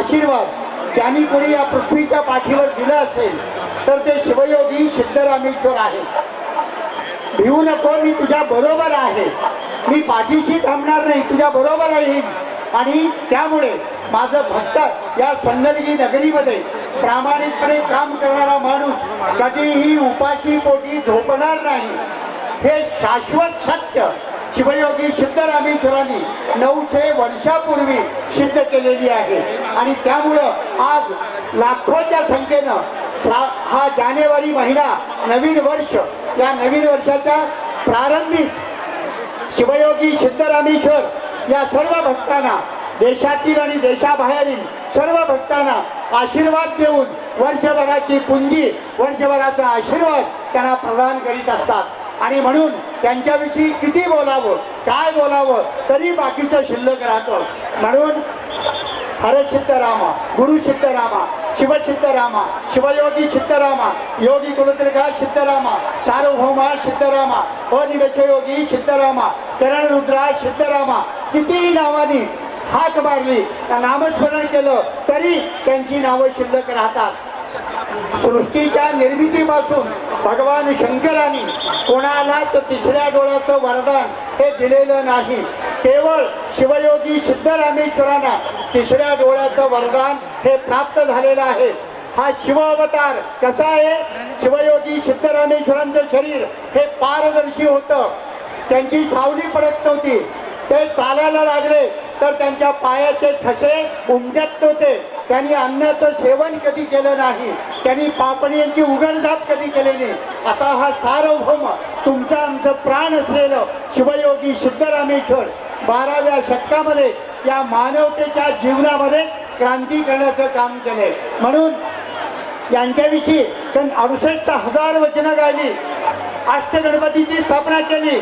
आशीर्वाद ज्यांनी कोणी या पृथ्वीच्या पाठीवर दिलं असेल तर ते शिवयोगी सिद्धरामेश्वर आहे. भिवू नको, मी तुझ्या बरोबर आहे, मी पाठीशी थांबणार नाही, तुझ्या बरोबर आहे. आणि त्यामुळे माझं भक्त या संदलगी नगरीमध्ये प्रामाणिकपणे काम करणारा माणूस कधीही उपाशी पोटी झोपणार नाही, हे शाश्वत सत्य शिवयोगी सिद्धरामेश्वरांनी 900 वर्षापूर्वी सिद्ध केलेली आहे. आणि त्यामुळं आज लाखोच्या संख्येनं हा जानेवारी महिना नवीन वर्ष, या नवीन वर्षाच्या प्रारंभीच शिवयोगी सिद्धरामेश्वर या सर्व भक्तांना, देशातील आणि देशाबाहेरील सर्व भक्तांना आशीर्वाद देऊन वर्षभराची पुंजी, वर्षभराचा आशीर्वाद त्यांना प्रदान करीत असतात. आणि म्हणून त्यांच्याविषयी किती बोलावं, काय बोलावं तरी बाकीचं शिल्लक राहतं. म्हणून हरसिद्धरामा, गुरुसिद्धरामा, शिवसिद्धरामा, शिवयोगी सिद्धरामा, योगी कुलत्रिका सिद्धरामा, सार्वभौमा सिद्धरामा, अनिवेशयोगी सिद्धरामा, करणरुद्रा सिद्धरामा, कितीही नावांनी हाक मारली, नामस्मरण केलं तरी त्यांची नावं शिल्लक राहतात. सृष्टीच्या निर्मितीपासून भगवान शंकरांनी कोणालाच तिसऱ्या डोळ्याचं वरदान हे दिलेलं नाही. केवळ शिवयोगी सिद्धरामेश्वरांना तिसऱ्या डोळ्याचं वरदान हे प्राप्त झालेलं आहे. हा शिव अवतार कसा आहे? शिवयोगी सिद्धरामेश्वरांचं शरीर हे पारदर्शी होतं, त्यांची सावली पडत नव्हती. ते चालायला लागले तर त्यांच्या पायाचे ठसे उमटत नव्हते. त्यांनी अन्नाचं सेवन कधी केलं नाही, त्यांनी पापण्यांची उघडझाप कधी केली नाही. असा हा सार्वभौम तुमचं आमचं प्राण असलेलं शिवयोगी सिद्धरामेश्वर 12व्या शतकामध्ये या मानवतेच्या जीवनामध्ये क्रांती करण्याचं काम केलंय. म्हणून यांच्याविषयी 68,000 वचनं गायली, अष्टगणपतीची स्थापना केली,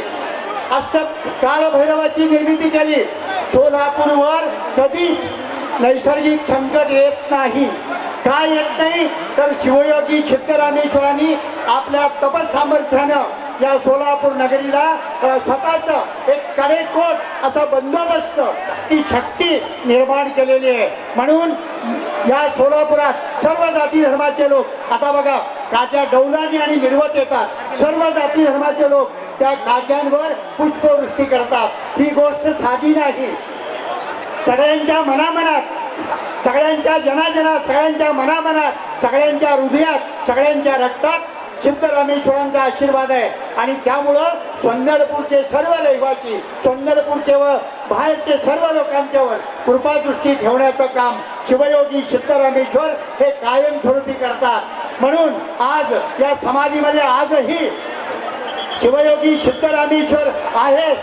कालभैरवाची निर्मिती केली. सोलापूरवर कधीच नैसर्गिक संकट येत नाही. का येत नाही? तर शिवयोगी सिद्धरामेश्वरांनी आपल्या तपसामर्थ्यानं या सोलापूर नगरीला स्वतःचं एक कडेकोट असा बंदोबस्त, ती शक्ती निर्माण केलेली आहे. म्हणून या सोलापुरात सर्व जाती धर्माचे लोक, आता बघा काट्या डौलानी आणि मिरवत येतात, सर्व जाती धर्माचे लोक त्या काट्यांवर पुष्पवृष्टी करतात. ही गोष्ट साधी नाही. सगळ्यांच्या मनामनात, सगळ्यांच्या जनाजनात, सगळ्यांच्या मनामनात, सगळ्यांच्या हृदयात, सगळ्यांच्या रक्तात सिद्धरामेश्वरांचा आशीर्वाद आहे. आणि त्यामुळं संदलपूरचे सर्व रहिवासी, संदलपूरचे व बाहेरचे सर्व लोकांच्यावर कृपादृष्टी ठेवण्याचं काम शिवयोगी सिद्धरामेश्वर हे कायमस्वरूपी करतात. म्हणून आज या समाधीमध्ये आजही शिवयोगी सिद्धरामेश्वर आहे.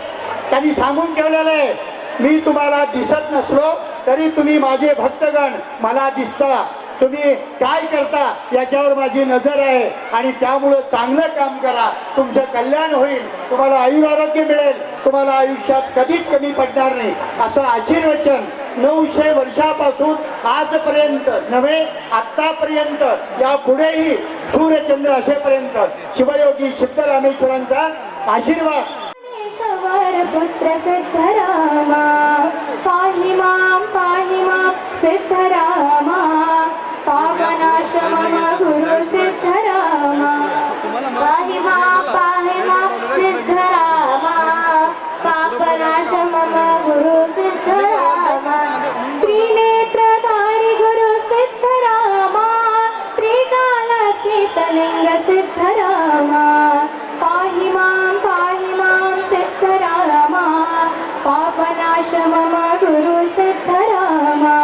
त्यांनी सांगून ठेवलेलं आहे, मी तुम्हाला दिसत नसलो तरी तुम्ही माझे भक्तगण मला दिसता, तुम्ही काय करता याच्यावर माझी नजर आहे. आणि त्यामुळं चांगलं काम करा, तुमचं कल्याण होईल, तुम्हाला आयुरारोग्य मिळेल, तुम्हाला आयुष्यात कधीच कमी पडणार नाही, असं आशीर्वचन 900 वर्षापासून आजपर्यंत नव्हे, आत्तापर्यंत, या पुढेही सूर्यचंद्र असेपर्यंत शिवयोगी सिद्धरामेश्वरांचा आशीर्वाद. पुत्र सिद्धरामा, पाहि मां सिद्धरामा, पावनाश मम गुरु सिद्धरामा, पाहि मां सिद्धरामा, पापनाश मम गुरु सिद्धरामा, त्रिनेत्रधारी गुरु सिद्धरामा, त्रिकालचितलिंग सिद्धरामा, पाहि मां सिद्धरामा, पापनाश मम गुरु सिद्धरामा,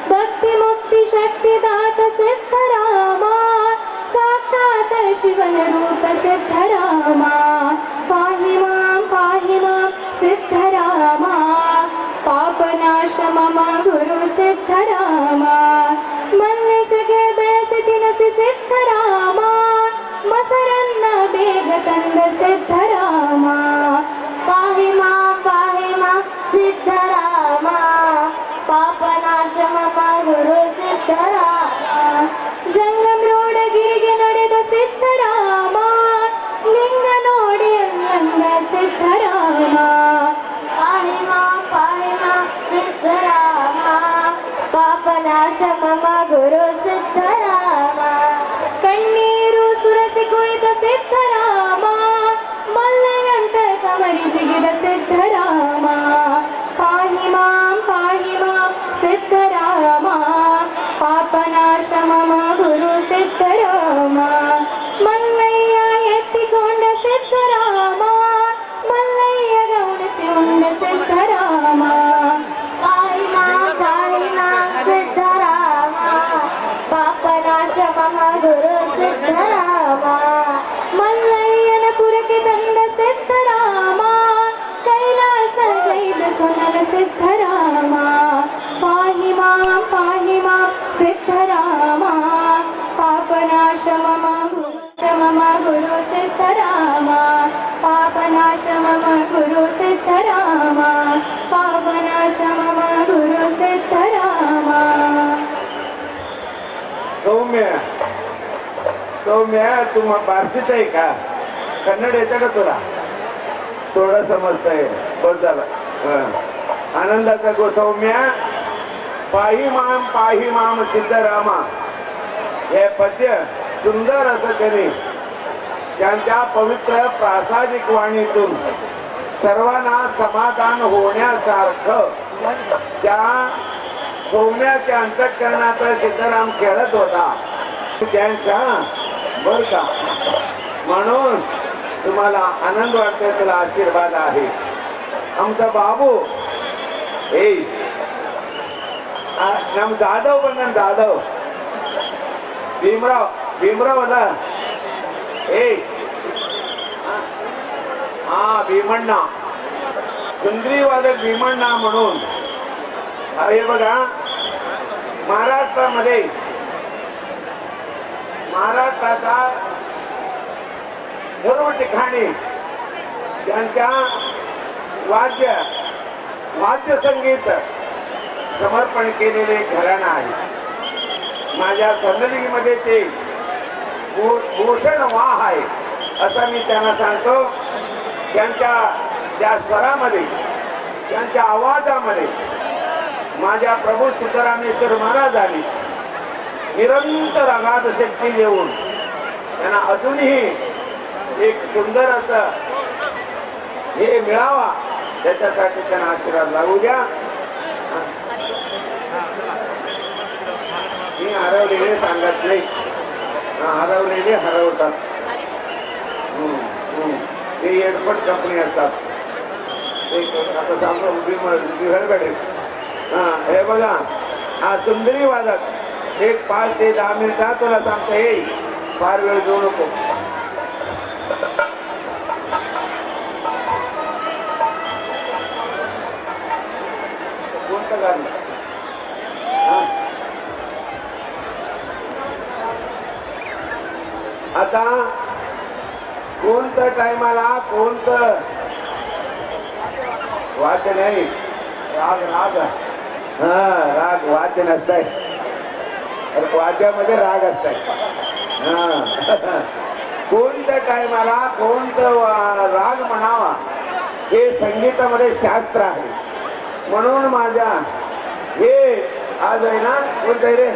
भक्ति मुक्ति शक्तिदात सिद्धरामा, साक्षात शिवन रूप सिद्धरामा, पाहि मां सिद्धरामा, पापनाश मम गुरु सिद्धरामा, मल्लेश के बेसति नसि सिद्धरामा, मसरन्न बेग कंद सिद्धरामा, पाहि मां सिद्धरामा, पापनाश मम गुरु सिद्धरामा, जंगम रोड गिरिगे ನಡೆದ ಸಿದ್ಧರಾಮ, ಲಿಂಗ पापनाश मम गुरु सिद्धरामा पापनाश मम गुरु सिद्धरामा पापनाश मम गुरु सिद्धरामा सौम्या तू पारसीच आहे का? कन्नड येतं का तुला? थोडं समजतंय, बस झालं. आनंदाचा गो सौम्या. पाही माम सिद्धरामा हे पद्य सुंदर असं त्यांनी त्यांच्या पवित्र प्रासादिक वाणीतून सर्वांना समाधान होण्यासारखं त्या सौम्याच्या अंतःकरणात सिद्धराम खेळत होता त्यांचा बर का. म्हणून तुम्हाला आनंद वाटतोय, तुला आशीर्वाद आहे. आमचा बाबू नम जाधव बंधन जाधव भीमराव होता हा भीमण्णा सुंदरी वादक भीमण्णा म्हणून. हे बघा महाराष्ट्राचा सर्व ठिकाणी त्यांच्या वाद्य संगीत समर्पण केलेले घराणं आहे. माझ्या संदर्भीमध्ये ते भूषण वाह आहे असं मी त्यांना सांगतो. त्यांच्या त्या स्वरामध्ये त्यांच्या आवाजामध्ये माझ्या प्रभू सिद्धरामेश्वर महाराजांनी निरंतर अगाध शक्ती देऊन त्यांना अजूनही एक सुंदर असं हे मिळावा त्याच्यासाठी त्यांना आशीर्वाद लागू द्या. मी हरवलेले सांगत नाही, हरवलेले हरवतात. ते एअरपोर्ट कंपनी असतात. आता सांगतो भेटेल. हे बघा हा सुंदरी वादक एक 5 ते 10 मिनिटात तुला सांगतो. हे फार वेळ घेऊ नको. कोणतं गाणं? आता कोणतं टायमाला कोणतं वाद्य नाही, राग वाद्य नसताय, वाद्यामध्ये राग असताय. कोणत्या टायमाला कोणतं राग म्हणावा हे संगीतामध्ये शास्त्र आहे. म्हणून माझ्या हे आज आहे ना कोणतं रे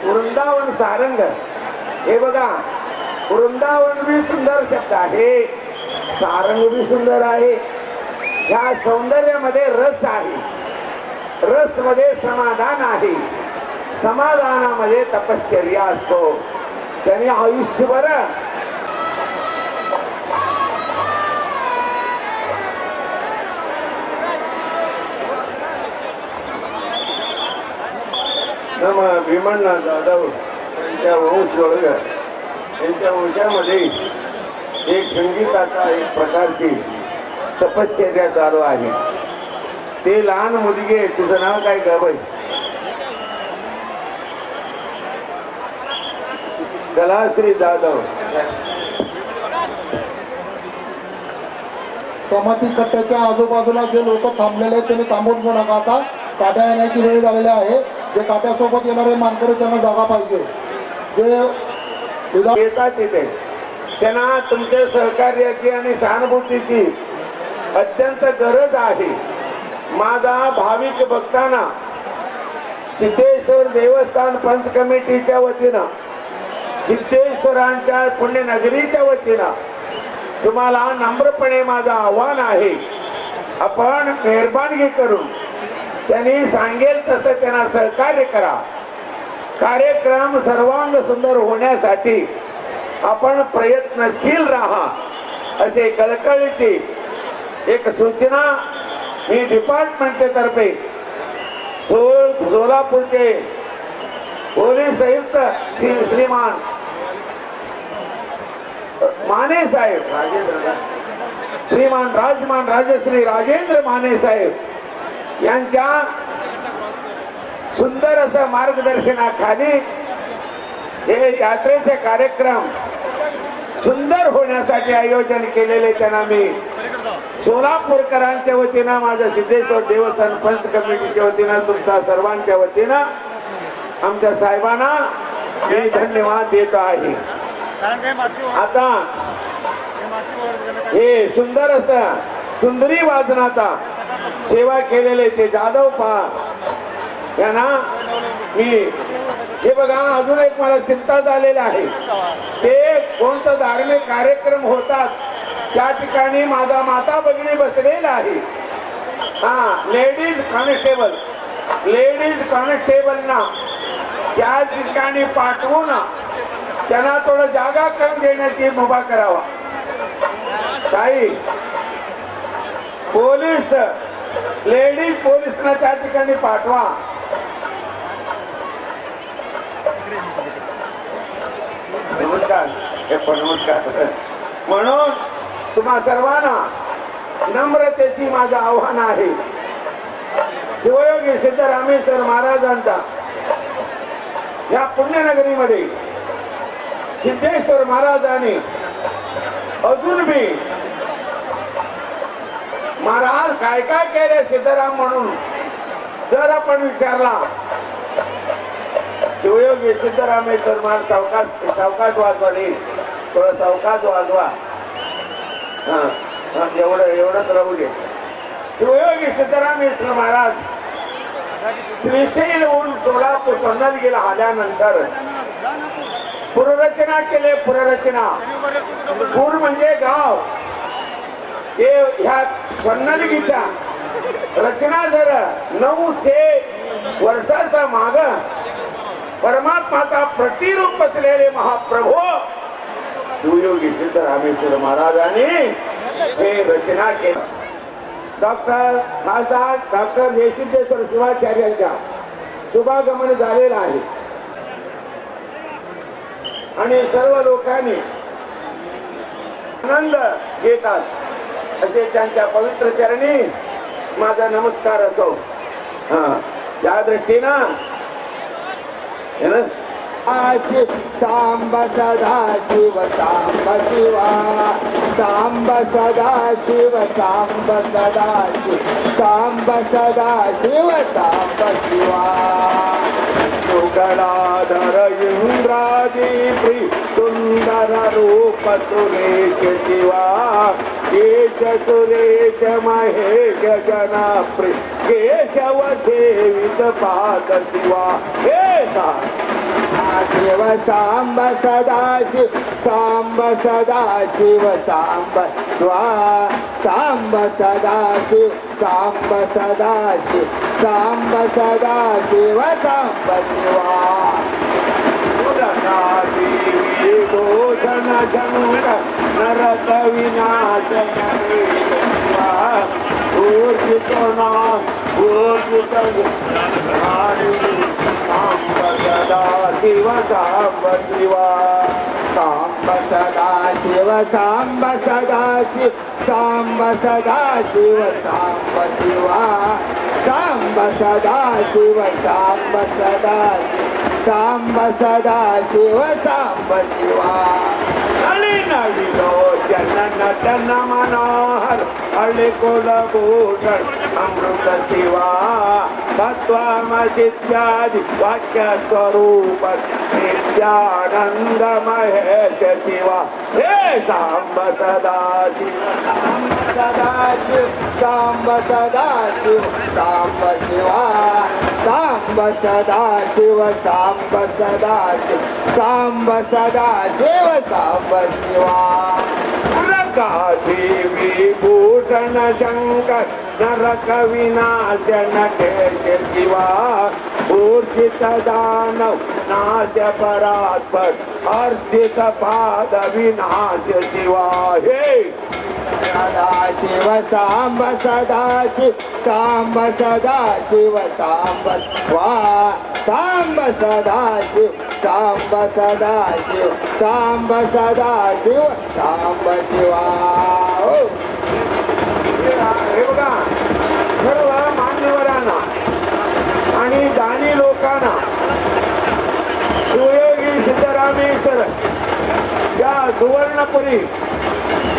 वृंदावन सारंग. हे बघा वृंदावन बी सुंदर शब्द आहे, सारंग बी सुंदर आहे. ह्या सौंदर्यामध्ये रस आहे, रस मध्ये समाधान आहे, समाधानामध्ये तपश्चर्या असतो. त्याने आयुष्यभर भीमण्णा जाधव त्यांच्या त्यांच्या वंशामध्ये एक संगीताचा एक प्रकारची तपश्चर्या चालू आहे. ते लहान मुलगी आहे, तुझं नाव काय ग बाई? कलाश्री जाधव. समाधी कट्ट्याच्या आजूबाजूला जे लोक थांबलेले आहेत त्यांनी थांबून घेऊ नका. आता काट्या येण्याची वेळ झालेली आहे. जे काट्यासोबत येणारे मानकरी त्यांना जागा पाहिजे. जे येतात तिथे त्यांना तुमच्या सहकार्याची आणि सहानुभूतीची अत्यंत गरज आहे. माझा भाविक भक्तांना सिद्धेश्वर देवस्थान पंच कमिटीच्या वतीनं, सिद्धेश्वरांच्या पुण्यनगरीच्या वतीनं तुम्हाला नम्रपणे माझं आव्हान आहे. आपण मेहरबानगी करून त्यांनी सांगेल तसं त्यांना सहकार्य करा. कार्यक्रम सर्वांग सुंदर होण्यासाठी आपण प्रयत्नशील राहा असे कळकळीची एक सूचना मी डिपार्टमेंटच्या तर्फे सोलापूरचे पोलीस आयुक्त श्रीमान माने साहेब श्रीमान राजश्री राजेंद्र माने साहेब यांच्या सुंदर असं मार्गदर्शनाखाली हे यात्रेचे कार्यक्रम सुंदर होण्यासाठी आयोजन केलेले त्यांना मी सोलापूरकरांच्या वतीनं, माझ्या सिद्धेश्वर देवस्थान पंच कमिटीच्या वतीनं, तुमच्या सर्वांच्या वतीनं आमच्या साहेबांना मी धन्यवाद देत आहे. आता हे सुंदर असं सुंदरी वादनाचा सेवा केलेले ते जाधव पहा यांना मी हे बघा, अजून एक मला चिंता झालेली आहे. ते कोणतं धार्मिक कार्यक्रम होतात त्या ठिकाणी माझा माता भगिनी बसलेला आहे. हा, लेडीज कॉन्स्टेबलना त्या ठिकाणी पाठवून त्यांना थोडं जागा करून देण्याची मुभा करावा. काही लेडीज पोलिसना त्या ठिकाणी पाठवा. नमस्कार. नमस्कार. म्हणून तुम्हा सर्वांना नम्रतेची माझं आव्हान आहे. शिवयोगी सिद्धरामेश्वर महाराजांचा या पुण्यनगरीमध्ये सिद्धेश्वर महाराजांनी अजून बी महाराज काय काय केले सिद्धराम म्हणून जर आपण विचारला, शिवयोगी सिद्धरामेश्वर महाराज सावकाश वाजवा रे, थोडं सावकाश वाजवा. एवढंच राहू दे. शिवयोगी सिद्धरामेश्वर महाराज श्रीशैलहून सोलापूर सोन्नलगीला आल्यानंतर पुनर्रचना केले. पूर म्हणजे गाव. हे ह्या सोन्नलगीच्या रचना जर 900 वर्षाचा माग परमात्माचा प्रतिरूप असलेले महाप्रभू शिवयोगी सिद्धरामेश्वर महाराजांनी हे रचना केली. खासदार डॉक्टर जयसिद्धेश्वर शिवाचार्यांच्या शुभागमन झालेलं आहे आणि सर्व लोकांनी आनंद घेतात असे त्यांच्या पवित्र चरणी माझा नमस्कार असो. त्या दृष्टीनं सांब सदा शिव सांब शिवा, सांब सदा शिव सांब सदा शिव, सांब सदा शिव सांब शिवा. सुगडाधर इंद्रादी सुंदर रूप सुरेश शिवा, केश सुरेश महेश जनाप्री केशव सेवित पाद शिवा. हे सा शिव सांब सदा शिव सांब सदा शिव सांब शिवा, सांब सदा शिव सांब सदा शिव, सांब सदा शिव सांब शिवा. देवी भूषण शंकर नरक विनाशक ऊर्जित नाम ऊर्जित सांब सदा शिव सांब शिवा, सांब सदा शिव सांब सदा शिव सांब सदा शिव सांब शिवा, सांब सदा शिव सांब सदा शिव, सांब सदा शिव सांब शिवा. नळिनळिलो जनन तन मनोहर अळि कुलभूषण अमृत शिवा, तत्त्वमसिद्ध्यादि वाक्य स्वरूप नित्यानंद महेश शिवा. हे सांब सदा शिव सदा शिव सांब सदा शिव सांब शिवा, सांब सदा शिव सांब सदा शिव, सांब सदा शिव सांब शिवा. देवी भूषण शंकर नरक विनाशन केश शिवा, ऊर्जित दानव नाश परात्पर अर्जित पाद विनाश शिवा. हे सदा शिव सांब सदा शिव सांब सदा शिव सांब शिवा, सांब सदा शिव सांब सदा शिव, सांब सदा शिव सांब शिवा. हे बघा, सर्व मान्यवरांना आणि दानी लोकांना शिवयोगी सिद्धराम सुवर्णपुरी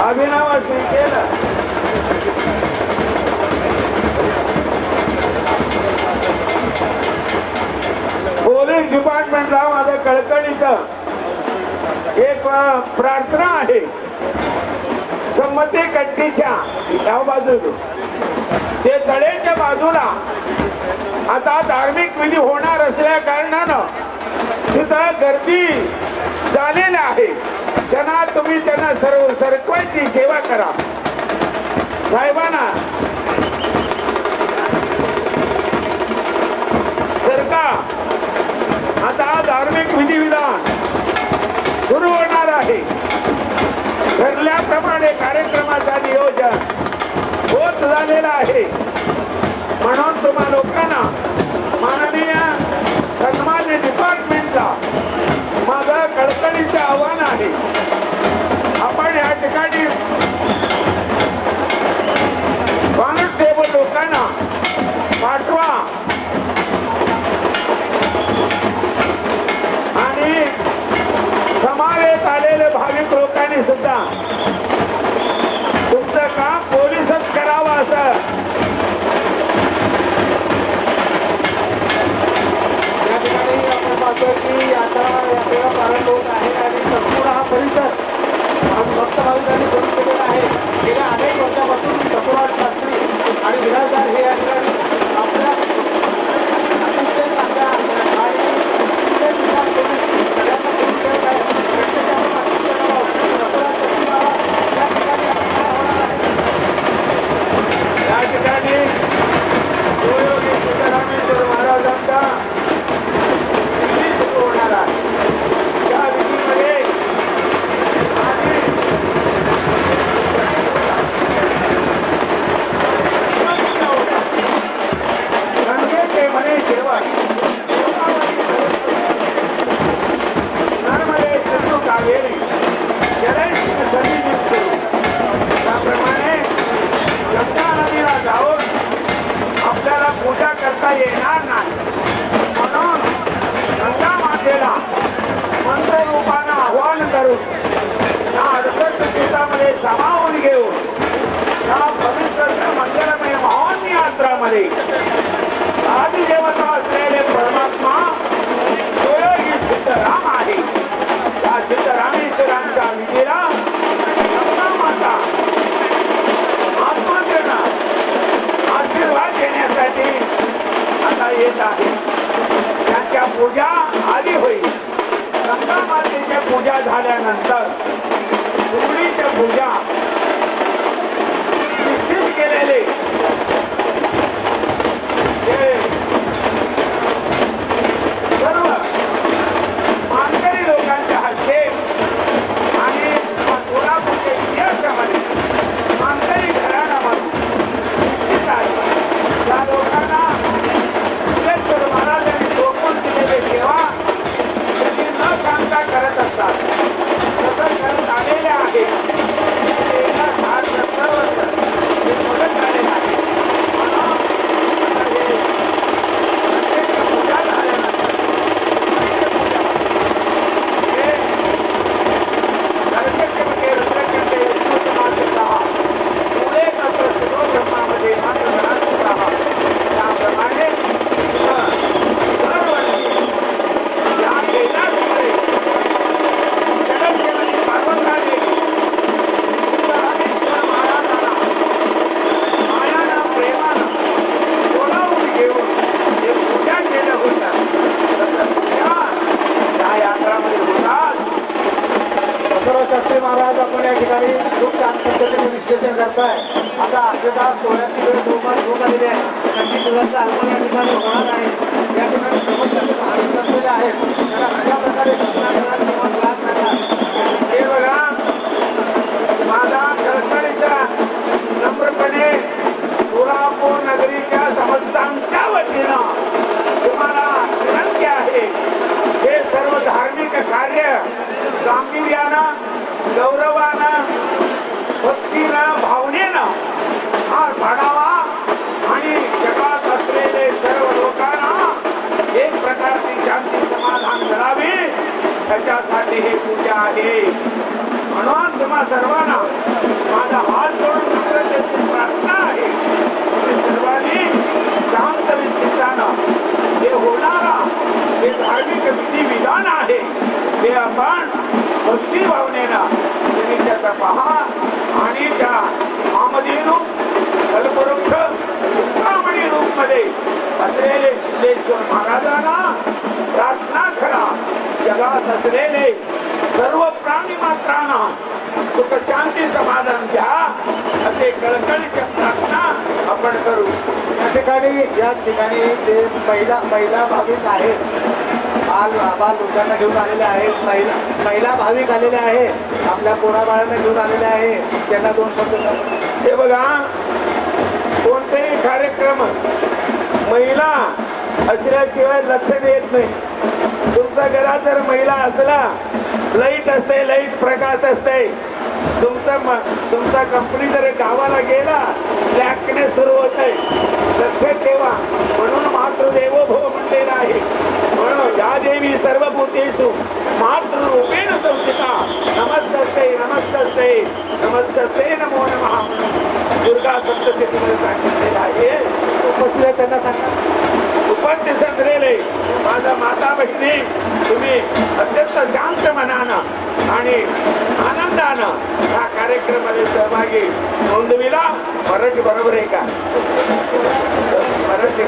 अभिनव श्रीशैल पोलीस डिपार्टमेंटला माझं कळकळीचं एक प्रार्थना आहे. संमती कट्टीच्या या बाजूला ते तळेच्या बाजूला आता धार्मिक विधी होणार असल्या कारणानं तिथं गर्दी झालेली आहे. त्यांना तुम्ही त्यांना सरकवायची सेवा करा. साहेबांना सरका आता धार्मिक विधिविधान सुरू होणार आहे. ठरल्याप्रमाणे कार्यक्रमाचं नियोजन होत झालेलं आहे. म्हणून तुम्हा लोकांना माननीय सन्मान्य डिपार्टमेंटला माझं कळकळीचं आव्हान आहे. आपण या ठिकाणी कॉन्स्टेबल लोकांना पाठवा आणि समावेत आलेले भाविक लोकांनी सुद्धा तुमचं काम पोलिसच करावं असं या ठिकाणी आपण पाहतोय की आता यात्रेला प्रारंभ होत आहे आणि संपूर्ण हा परिसर भक्त भाविकांनी करून केलेला आहे. गेल्या अनेक वर्षापासून बसवराज शास्त्री आणि विराजदार हे या ठिकाणी आपल्या अतिशय चांगल्या आणि अतिशय विकास करून सगळ्यांना करून ठेवत आहे. प्रत्येक आपण अतिशय बसवराज शास्त्री बाबा या ठिकाणी आता काय होणार आहे. या ठिकाणी शिवयोगी सिद्धरामेश्वर महाराजांचा विधी सुरू होणार आहे. त्या विधीमध्ये आधी गंगेचे म्हणे सेवा नर्मदे सिंधू कावेरी जलैश्च सन्निधिं त्याप्रमाणे गंगा नदीला जाऊन आपल्याला पूजा करता येणार नाही. म्हणून गंगा मातेला मंत्र रूपानं आवाहन करून या 68 पीठामध्ये सामावून घेऊन या पवित्र मंदिरमय महान यात्रामध्ये आदिदेवता असलेले परमात्मा शिवयोगी सिद्धराम आहे. त्या सिद्धरामेश्वरांच्या विधीला गंगा माता आत्मतेनं आशीर्वाद देण्यासाठी आता येत आहे. त्यांच्या पूजा आधी होईल. गंगा मातेच्या पूजा झाल्यानंतर सुगडीच्या पूजा निश्चित केलेले हे सर्व मानकरी लोकांच्या हस्ते आणि कोल्हापूरच्या इतिहासामध्ये मानकरी घराण्यामध्ये निश्चित आहे. त्या लोकांना सिद्धेश्वर महाराजांनी सोपून दिलेली सेवा त्यांनी न सांगता करत असतात. तसं करत आलेले आहे. गेल्या 60-70 वर्ष हे मदत झालेलं आहे. म्हणून आता हे प्रत्येक पूजा झाल्यानंतर हे दर्शकमध्ये रुद्रकंठे विष्णू समासिता पुढे तत्र शिव ब्रह्मामध्ये मात्र गणांचा त्याप्रमाणे दरवर्षी या कैलासमध्ये जगज्जननी पार्वती देवी सिद्धरामेश्वर महाराजांना मायानं प्रेमानं बोलावून घेऊन हे पूजा केलं होतं. तसं पूजा या यात्रामध्ये होतात. बसवराज शास्त्री महाराज आपण या ठिकाणी खूप छान पद्धतीने विश्लेषण करताय. आता अक्षता 16ची वेळ जवळपास होत आलेली आहे. नक्की दुधाचं आगमन या ठिकाणी होणार आहे. या ठिकाणी समस्या करलेल्या आहेत त्याला कशा प्रकारे सूचना करणार किंवा क्लास सांगा. हे बघा माझा कळकळीचा नम्रपणे सोलापूर नगरीच्या समस्तांच्या वतीनं तुम्हाला विनंती आहे. हे सर्व धार्मिक कार्य गांभीर्यानं गौरवानं भक्तीनं भावनेनं पार पाडावा आणि जगात असलेले सर्व लोकांना एक प्रकारची शांती समाधान मिळावे त्याच्यासाठी ही पूजा आहे. म्हणून तुम्हा सर्वांना माझा हात जोडून नम्रतेची प्रार्थना आहे. तुम्ही सर्वांनी शांत चित्तानं हे होणारा हे धार्मिक विधी विधान आहे ते आपण भक्ती भावनेनं तुम्ही त्याचा पहा आणि त्या कामधेनू कल्पवृक्ष चिंतामणी रूप मध्ये असलेले सिद्धेश्वर महाराजांना प्रार्थना करा. जगात असलेले सर्व प्राणी मात्रांना सुख शांती समाधान द्या असे कळकळीची प्रार्थना आपण करू. या ठिकाणी जे महिला भाविक आहेत, बाल लोकांना घेऊन आलेले आहेत, महिला भाविक आलेले आहेत, आपल्या पोराबाळांना घेऊन आलेले आहेत, त्यांना 2 शब्द सांगा. हे बघा, कोणतेही कार्यक्रम महिला असल्याशिवाय लक्षण येत नाही. तुमच्या घरात जर महिला असला, लाईट असते, लाईट प्रकाश असते. तुमचा कंपनी जर गावाला गेला, स्लॅकने सुरू होते. लक्षात ठेवा. म्हणून मातृदेवो भव म्हणलेला आहे. म्हणून या देवी सर्वभूतेषु मातृरूपेण संस्थिता. नमस्तस्ते नमस्तस्ते नमस्तस्ते नमो नमः दुर्गा सप्तशतीमध्ये सांगितलेलं आहे. उपस्थित त्यांना सांगा. उपस्थित सजलेले माझा माता बहिणी, तुम्ही अत्यंत शांत मनानं आणि आनंदानं या कार्यक्रमामध्ये सहभागी नोंदविला. मराठी बरोबर आहे का? मराठी.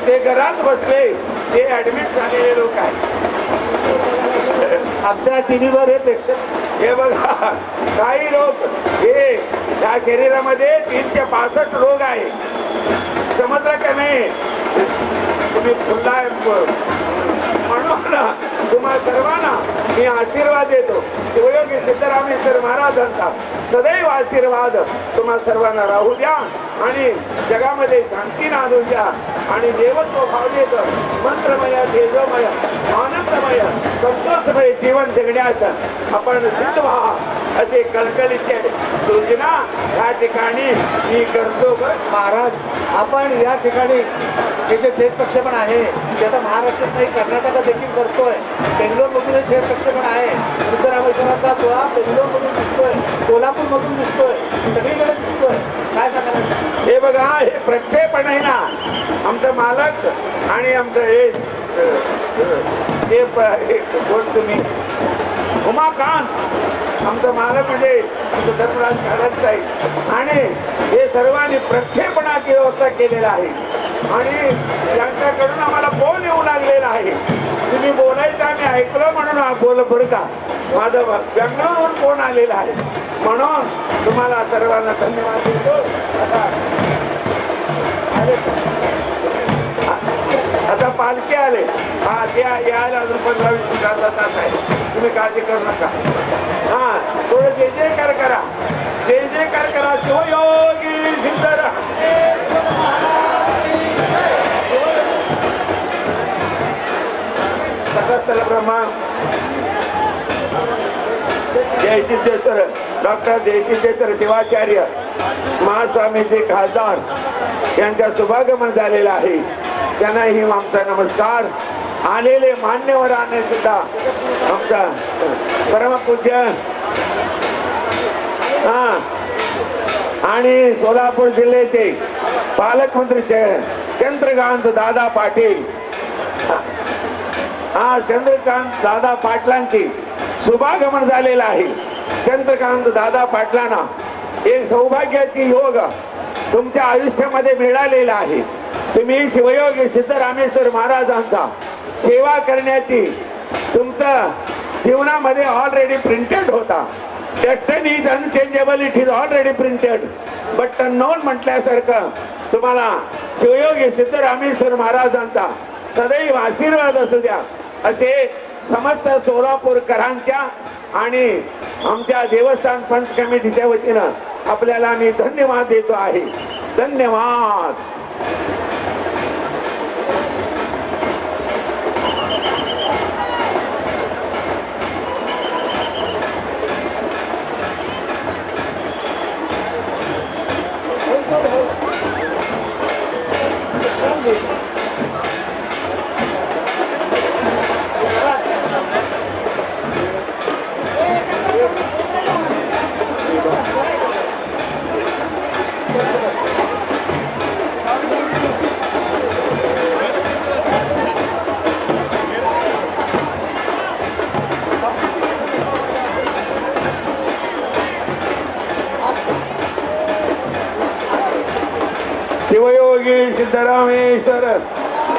ते घरात बसले, ते ऍडमिट झालेले लोक आहेत. आमच्या टीव्हीवर हे प्रेक्षक हे बघा, काही लोक हे या शरीरामध्ये 365 रोग आहे. समजलं का नाही? तुम्ही फुलला म्हणून तुम्हा सर्वांना मी आशीर्वाद देतो. शिवयोगी सिद्धरामेश्वर महाराजांचा सदैव आशीर्वाद तुम्हा सर्वांना राहू द्या आणि जगामध्ये शांती नांदून द्या आणि देवत्व भावनेत मंत्रमय, तेजोमय, आनंदमय, संतोषमय जीवन जगण्यास आपण सिद्ध व्हा असे कळकळीचे सूचना या ठिकाणी मी करतो. महाराज, आपण या ठिकाणी हे जे थेट प्रक्षेपण आहे ते आता महाराष्ट्रात नाही, कर्नाटकात देखील करतोय. बेंगलोरमधून थेट प्रक्षेपण आहे. सिद्धरामेश्वराचा सोहळा बेंगलोरमधून दिसतोय, कोल्हापूरमधून दिसतोय, सगळीकडे दिसतोय. काय सांगायला? हे बघा, हे प्रक्षेपण आहे ना, आमचं मालक आणि आमचं हे कोण तुम्ही, उमाकांत आमचं मालक म्हणजे आमचं धर्मराज घालत आहे आणि हे सर्वांनी प्रक्षेपणाची व्यवस्था केलेला आहे आणि त्यांच्याकडून आम्हाला फोन येऊ लागलेला आहे. तुम्ही बोलायचं आम्ही ऐकलं म्हणून बोल बरं का. माझं बेंगलोरवरून फोन आलेला आहे म्हणून तुम्हाला सर्वांना धन्यवाद देतो. आता पालखी आले, हा ते यायला अजून 15-20 तास आहे. तुम्ही काळजी करू नका. हा, थोडं जय जयकार करा, जय जयकार करा. शिवयोगी सिद्धरा सकस्थल ब्रह्मा जयसिद्धेश्वर डॉक्टर जयसिद्धेश्वर शिवाचार्य महास्वामीजी खासदार यांच्या शुभागमन झालेलं आहे. त्यांनाही आमचा नमस्कार. आलेले मान्यवरांनी सुद्धा आमचा परमपूज्य आणि सोलापूर जिल्ह्याचे पालकमंत्री चंद्रकांत दादा पाटील, चंद्रकांत दादा पाटलांची शुभागमन झालेलं आहे. चंद्रकांत दादा पाटलांना एक सौभाग्याची योग तुमच्या आयुष्यामध्ये मिळालेला आहे. तुम्ही शिवयोगी सिद्धरामेश्वर महाराजांचा सेवा करण्याची तुमचं जीवनामध्ये ऑलरेडी प्रिंटेड होता. Destiny is unchangeable, it is already printed but unknown म्हटल्यासारखं तुम्हाला शिवयोगी सिद्धरामेश्वर महाराजांचा सदैव आशीर्वाद असू द्या असे समस्त सोलापूरकरांच्या आणि आमच्या देवस्थान पंच कमिटीच्या वतीनं आपल्याला मी धन्यवाद देतो आहे. धन्यवाद. शिवयोगी सिद्धरामेश्वर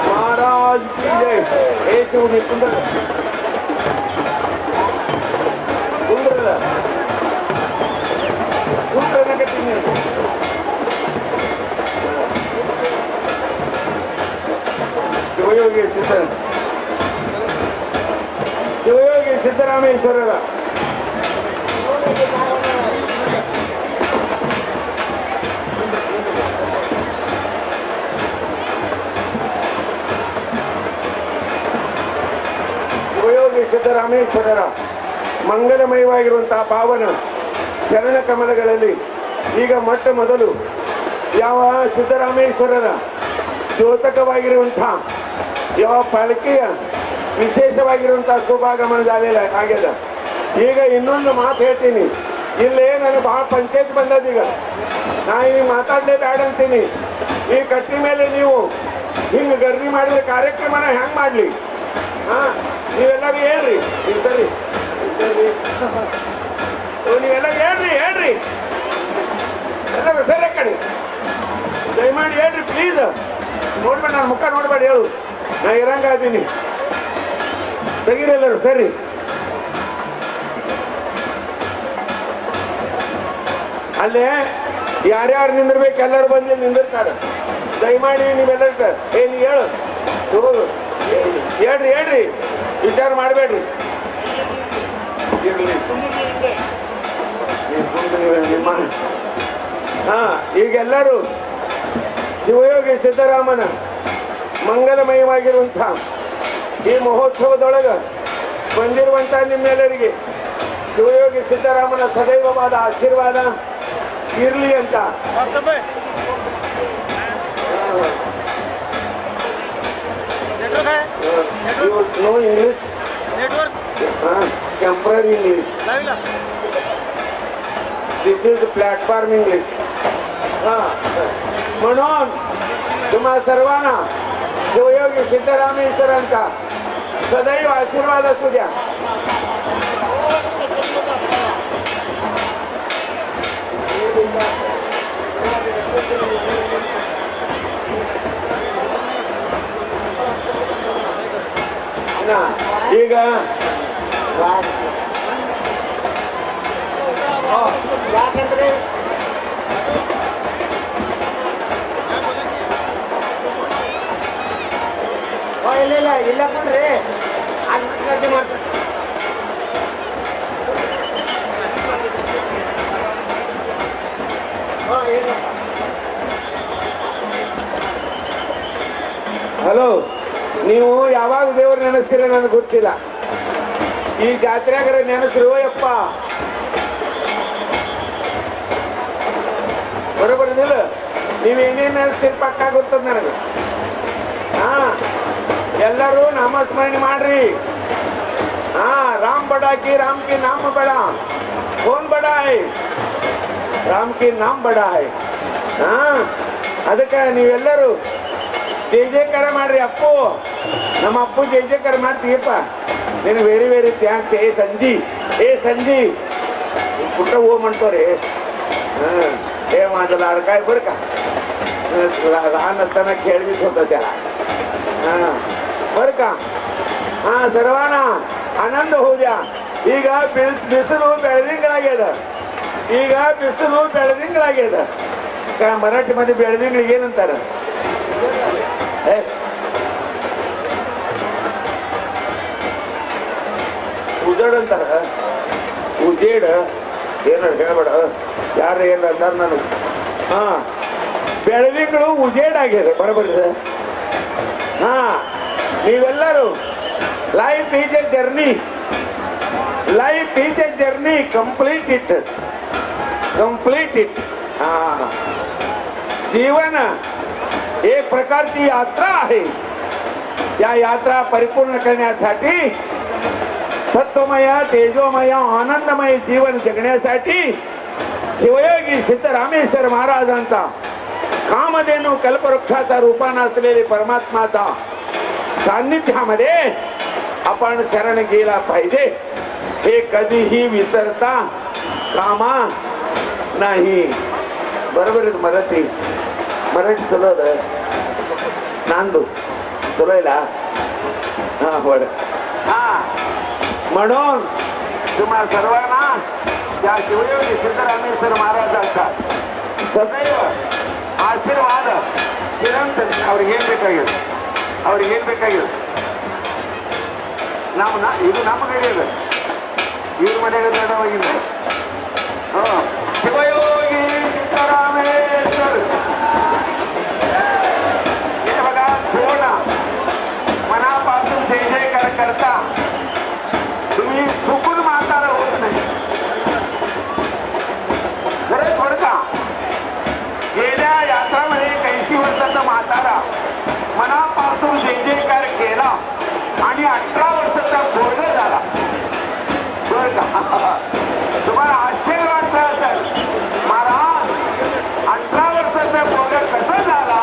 महाराज की जय. हे शिवने कुंडल कुंडल कुंडल नका तिने शिवयोगी सिद्धरामेश्वरला ಶಿವಯೋಗಿ ಸಿದ್ದರಾಮೇಶ್ವರರ ಮಂಗಲಮಯವಾಗಿರುವಂತಹ ಪಾವನ ಚರಣ ಕಮಲಗಳಲ್ಲಿ ಈಗ ಮೊಟ್ಟ ಮೊದಲು ಯಾವ ಸಿದ್ದರಾಮೇಶ್ವರರ ದ್ಯೋತಕವಾಗಿರುವಂತಹ ಯಾವ ಪಾಲಿಕೆಯ ವಿಶೇಷವಾಗಿರುವಂತಹ ಶುಭಾಗಮನ ಜಾಲಿಲ್ಲ ಆಗ್ಯದ. ಈಗ ಇನ್ನೊಂದು ಮಾತು ಹೇಳ್ತೀನಿ, ಇಲ್ಲೇ ನನಗೆ ಭಾಳ ಪಂಚಾಯತ್ ಬಂದದೀಗ. ನಾ ಈಗ ಮಾತಾಡಲೇ ಬೇಡ ಅಂತೀನಿ. ಈ ಕಟ್ಟಿ ಮೇಲೆ ನೀವು ಹಿಂಗೆ ಗರ್ದಿ ಮಾಡಿದ ಕಾರ್ಯಕ್ರಮನ ಹೆಂಗೆ ಮಾಡಲಿ? ಹಾಂ, ನೀವೆಲ್ಲರೂ ಹೇಳ್ರಿ. ಈಗ ಸರಿ ನೀವೆಲ್ಲ ಹೇಳ್ರಿ ಎಲ್ಲ ಸರಿ ಕಡೆ ದಯಮಾಡಿ ಹೇಳ್ರಿ ಪ್ಲೀಸ್. ನೋಡ್ಬೇಡ, ನನ್ನ ಮುಖ ನೋಡ್ಬೇಡಿ, ಹೇಳು ನಾ ಇರಂಗಾದೀನಿ. ತೆಗೀರೆಲ್ಲರು ಸರಿ. ಅಲ್ಲೇ ಯಾರ್ಯಾರು ನಿಂದಿರ್ಬೇಕು ಎಲ್ಲರೂ ಬಂದು ನಿಂದಿರ್ತಾರೆ. ದಯಮಾಡಿ ನೀವೆಲ್ಲರೂ ಏನು ಹೇಳು ಹೋಗು ಹೇಳ್ರಿ ವಿಚಾರ ಮಾಡಬೇಡ್ರಿ. ಇರಲಿ ನಿಮ್ಮ ಈಗೆಲ್ಲರೂ ಶಿವಯೋಗಿ ಸಿದ್ದರಾಮನ ಮಂಗಲಮಯವಾಗಿರುವಂಥ ಈ ಮಹೋತ್ಸವದೊಳಗೆ ಬಂದಿರುವಂಥ ನಿಮ್ಮೆಲ್ಲರಿಗೆ ಶಿವಯೋಗಿ ಸಿದ್ದರಾಮನ ಸದೈವವಾದ ಆಶೀರ್ವಾದ ಇರಲಿ ಅಂತ. No English, temporary English, this is platform English. म्हणून तुम्हा सर्वांना शिवयोगी सिद्धरामेश्वरांचा सदैव आशीर्वाद असू द्या. ಈಗ ಯಾಕಂದ್ರೆ ಇಲ್ಲ ಕೊಂಡ್ರಿ ಅದು ಮಾಡ್ತಾರೆ. ಹಲೋ, ನೀವು ಯಾವಾಗ ದೇವ್ರು ನೆನೆಸ್ತೀರ ನನಗೆ ಗೊತ್ತಿಲ್ಲ. ಈ ಜಾತ್ರೆಯಾಗರ ನೆನೆಸ್ರು ಯಪ್ಪ, ಬರೋಬರಿದಿಲ್ಲ. ನೀವೇನೇನು ನೆನೆಸ್ತೀರಿ ಪಕ್ಕ ಗೊತ್ತದ ನನಗೆ. ಹಾ, ಎಲ್ಲರೂ ನಾಮಸ್ಮರಣೆ ಮಾಡ್ರಿ. ಹಾ, ರಾಮ್ ಬಡಾ ಕಿ ರಾಮ್ ಕಿ ನಾಮ ಬಡ, ಕೋನ್ ಬಡ ಹೈ, ರಾಮ್ ಕಿ ನಾಮ್ ಬಡ ಹೈ. ಹಾ, ಅದಕ್ಕೆ ನೀವೆಲ್ಲರೂ ಜೈ ಜೈಕಾರ ಮಾಡ್ರಿ. ಅಪ್ಪು, ನಮ್ಮ ಅಪ್ಪು ಜೈ ಜೈಕಾರ ಮಾಡ್ತೀಯಪ್ಪ. ನೀನು ವೆರಿ ವೆರಿ ಥ್ಯಾಂಕ್ಸ್. ಏ ಸಂಜಿ कुठं हो म्हणतो रे. हे माझं लाडकाय बरं का. लहान असताना खेळवीत होतं त्याला. बरं का. हा, सर्वांना आनंद होऊ द्या. ಈಗ ಬಿಸಿಲು ಬೆಳೆದಿಂಗಳಾಗ್ಯದ. ಮರಾಠಿमध्ये ಬೆಳೆದಿಂಗಳಿಗೆ ಏನಂತಾರ? ಉಜಾಡ್ ಅಂತಾರ. ಉಜೇಡ್ ಏನ ಹೇಳ್ಬೇಡ, ಯಾರು ಏನ್ ಅಂದಾರ ನನಗೆ. ಹಾ, ಬೆಳೆದಿಂಗಳು ಉಜೇಡ್ ಆಗ್ಯದ. ಬರಬರಿ. ಹಾ, ನೀವೆಲ್ಲರೂ life is A journey. Complete it. हा, जीवन एक प्रकारची यात्रा आहे. या यात्रा परिपूर्ण करण्यासाठी तत्वमय, तेजोमय, आनंदमय जीवन जगण्यासाठी शिवयोगी सिद्धरामेश्वर महाराजांचा कामधेनू कल्पवृक्षाचा रूपानं असलेले परमात्माचा सान्निध्यामध्ये आपण शरण गेला पाहिजे. हे कधीही विसरता कामा नाही. बरोबर आहे मराठी. मराठी चलवत नांदू चलायला हा होड हा म्हणून तुम्हा सर्वांना या शिवयोगी सिद्धरामेश्वर महाराजांचा सदैव आशीर्वाद चिरंतन ಅವ್ರಿಗೆ ಏನ್ ಬೇಕಾಗಿದೆ ಅವ್ರಿಗೆ ಏನ್ ಬೇಕಾಗಿದೆ ಇದು ನಮ್ಮ ಕಡೆ ಇವ್ರ ಮನೆಗೆ ದೊಡ್ಡವಾಗಿಲ್ಲ शिवयोगी सिद्धरामेश्वर हे बघा कोण मनापासून जय जयकार करता तुम्ही चुकून म्हातारा होत नाही खरंच बरं का गेल्या यात्रामध्ये 81 वर्षाचा म्हातारा मनापासून जय जयकार केला आणि 18 वर्षाचा पोरग झाला बरं का तुम्हाला आश्चर्य वाटलं असेल महाराज 18 वर्षाचा पोरगा कसा झाला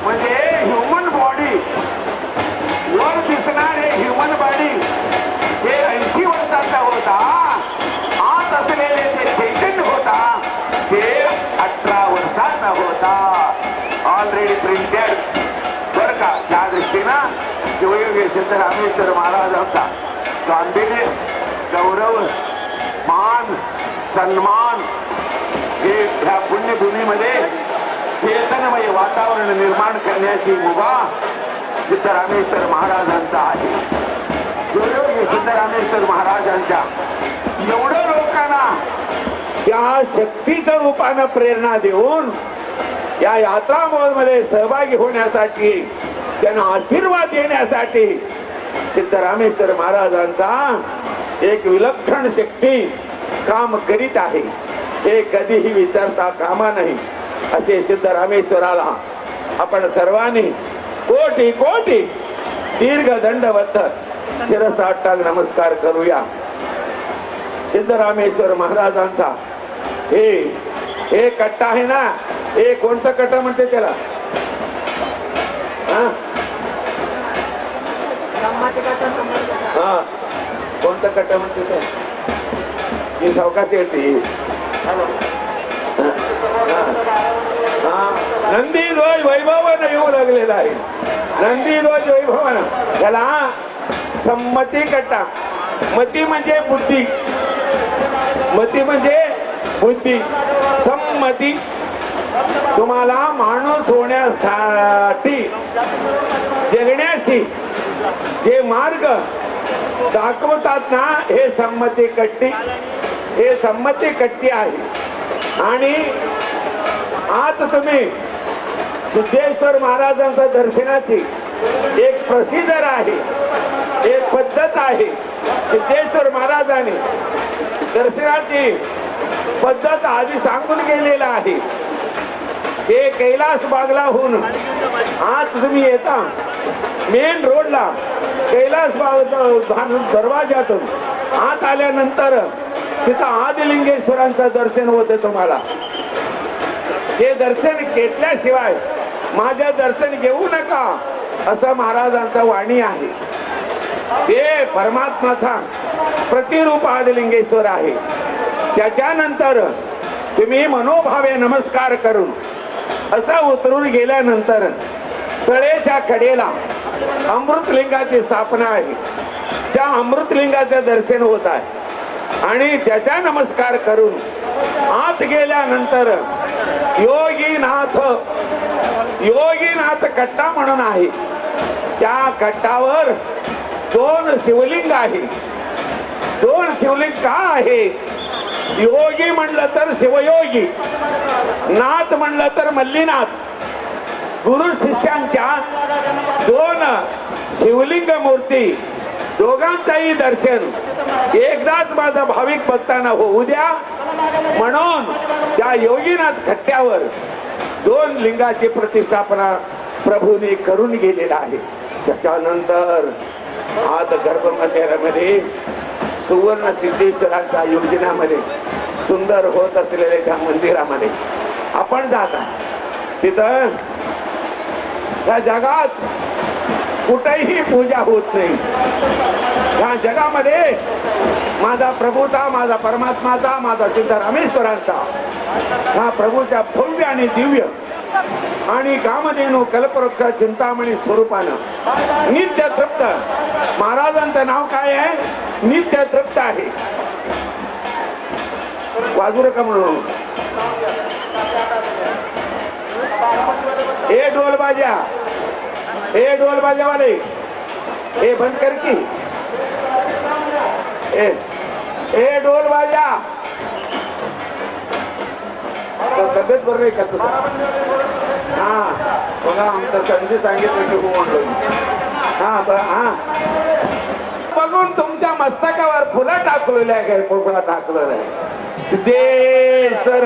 म्हणजे ह्युमन बॉडी वर दिसणारे ह्युमन बॉडी हे 80 वर्षाचा होता आत असलेले जे चैतन्य होता ते 18 वर्षाचा होता ऑलरेडी प्रिंटेड बर का त्या दृष्टीनं शिवयोगी सिद्धरामेश्वर महाराजांचा गांभीर्य गौरव मान सन्मान हे ह्या पुण्यभूमीमध्ये चेतनमय वातावरण निर्माण करण्याची मुभा सिद्धरामेश्वर महाराजांचा आहे सिद्धरामेश्वर महाराजांच्या एवढं लोकांना त्या शक्तीच्या रूपानं प्रेरणा देऊन या यात्रा महोत्सवामध्ये सहभागी होण्यासाठी त्यांना आशीर्वाद देण्यासाठी सिद्धरामेश्वर महाराजांचा एक विलक्षण शक्ती काम करीत आहे हे कधीही विचारता कामा नाही असे सिद्धरामेश्वराला आपण सर्वांनी कोटी कोटी दीर्घ दंडवत शिरसाष्टांग नमस्कार करूया सिद्धरामेश्वर महाराजांचा हे कट्टा आहे ना हे कोणतं कट्टा म्हणते त्याला हा कोणतं कट्टा म्हणते ते ही सावकाश येते नंदी ध्वज वैभवानं येऊ लागलेला आहे नंदी ध्वज वैभवानं त्याला संमती कट्टा मती म्हणजे बुद्धी मती म्हणजे बुद्धी संमती तुम्हाला माणूस होण्यासाठी जगण्याची जे मार्ग दाखवतात ना हे संमती कट्टी आहे आणि आज तुम्ही सिद्धेश्वर महाराजांच्या दर्शनाची एक प्रोसिजर आहे एक पद्धत आहे सिद्धेश्वर महाराजांनी दर्शनाची पद्धत आधी सांगून गेलेला आहे हे कैलास बागला होऊन आज तुम्ही येता मेन रोडला कैलास बाग दरवाजातून आत आल्यानंतर तिथं आदिलिंगेश्वरांचं दर्शन होते तुम्हाला हे दर्शन घेतल्याशिवाय माझं दर्शन घेऊ नका असं महाराजांचा वाणी आहे ते परमात्माचा प्रतिरूप आदिलिंगेश्वर आहे त्याच्यानंतर तुम्ही मनोभावे नमस्कार करून असं उतरून गेल्यानंतर तळेच्या कडेला अमृतलिंगाची स्थापना आहे त्या अमृतलिंगाचं दर्शन होत आहे आणि त्याचा नमस्कार करून आत गेल्यानंतर योगीनाथ कट्टा म्हणून आहे त्या कट्टावर 2 शिवलिंग आहे 2 शिवलिंग का आहे योगी म्हणलं तर शिवयोगी नाथ म्हणलं तर मल्लीनाथ गुरु शिष्यांच्या 2 शिवलिंग मूर्ती दोघांचाही दर्शन एकदाच माझा भाविक भक्तांना होऊ द्या म्हणून त्या योगीनाथ कट्ट्यावर 2 लिंगाची प्रतिष्ठापना प्रभूने करून गेलेला आहे त्याच्यानंतर आज गर्भमंदिरामध्ये सुवर्ण सिद्धेश्वरांच्या योजनामध्ये सुंदर होत असलेल्या त्या मंदिरामध्ये आपण जाता तिथं त्या जगात कुठेही पूजा होत नाही या जगामध्ये माझा प्रभूचा माझा परमात्माचा माझा सिद्धरामेश्वरांचा हा प्रभूच्या भव्य आणि दिव्य आणि कामधेनू कल्पवृक्ष चिंतामणी स्वरूपानं नित्य तृप्त. महाराजांचं नाव काय आहे? नित्य तृप्त आहे. बाजूला का म्हणून हे ढोल बाजा, हे ढोल बाजावाले, हे बंद कर की. ए ढोल बाजा. तब्येत बरं नाही का तुझं? हा बघा आमचं संधी सांगितलं की हो म्हणलो. हा बघून तुमच्या मस्तकावर फुलं टाकलेलं आहे काय? फुला टाकलेलं आहे. सिद्धेश्वर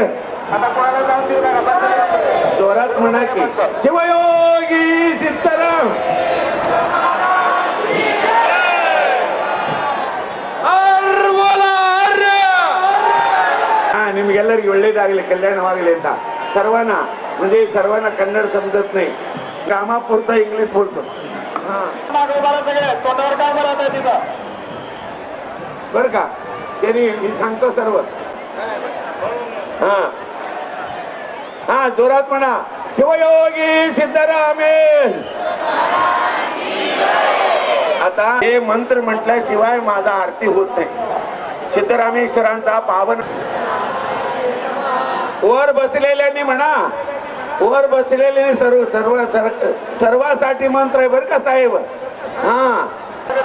जोरात म्हणा की शिवयोगी सिद्धराम. ನಿಮ್ಗೆಲ್ಲರಿಗೆ ಒಳ್ಳೇದಾಗಲಿ, ಕಲ್ಯಾಣವಾಗಲಿ ಅಂತ ಸರ್ವನ म्हणजे सर्वांना कन्नड समजत नाही. कामापुरता इंग्लिश बोलतो बर का. त्यांनी मी सांगतो सर्व. हा जोरात म्हणा शिवयोगी सिद्धरामे. आता हे मंत्र म्हटल्याशिवाय माझा आरती होत नाही. सिद्धरामेश्वरांचा पावन. वर बसलेल्यांनी म्हणा, वर बसलेले सर्वासाठी मंत्र आहे बर का साहेब. हा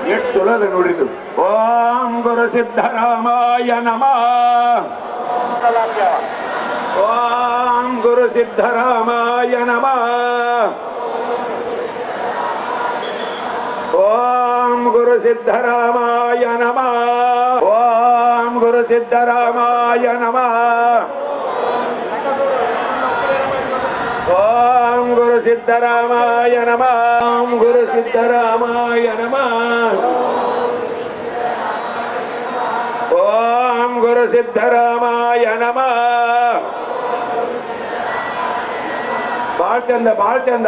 नीट चुला नोडी तू. ओम गुरु सिद्धरामाय नमः. ओम गुरु सिद्धरामाय नमः. ओम गुरु सिद्धरामाय नमः. ओम गुरु सिद्धरामाय नमः. ओम गुरु सिद्धरामाय नमः. ओम गुरु सिद्धरामाय नमः. ओम गुरु सिद्धरामाय नमः. बाळचंद बाळचंद.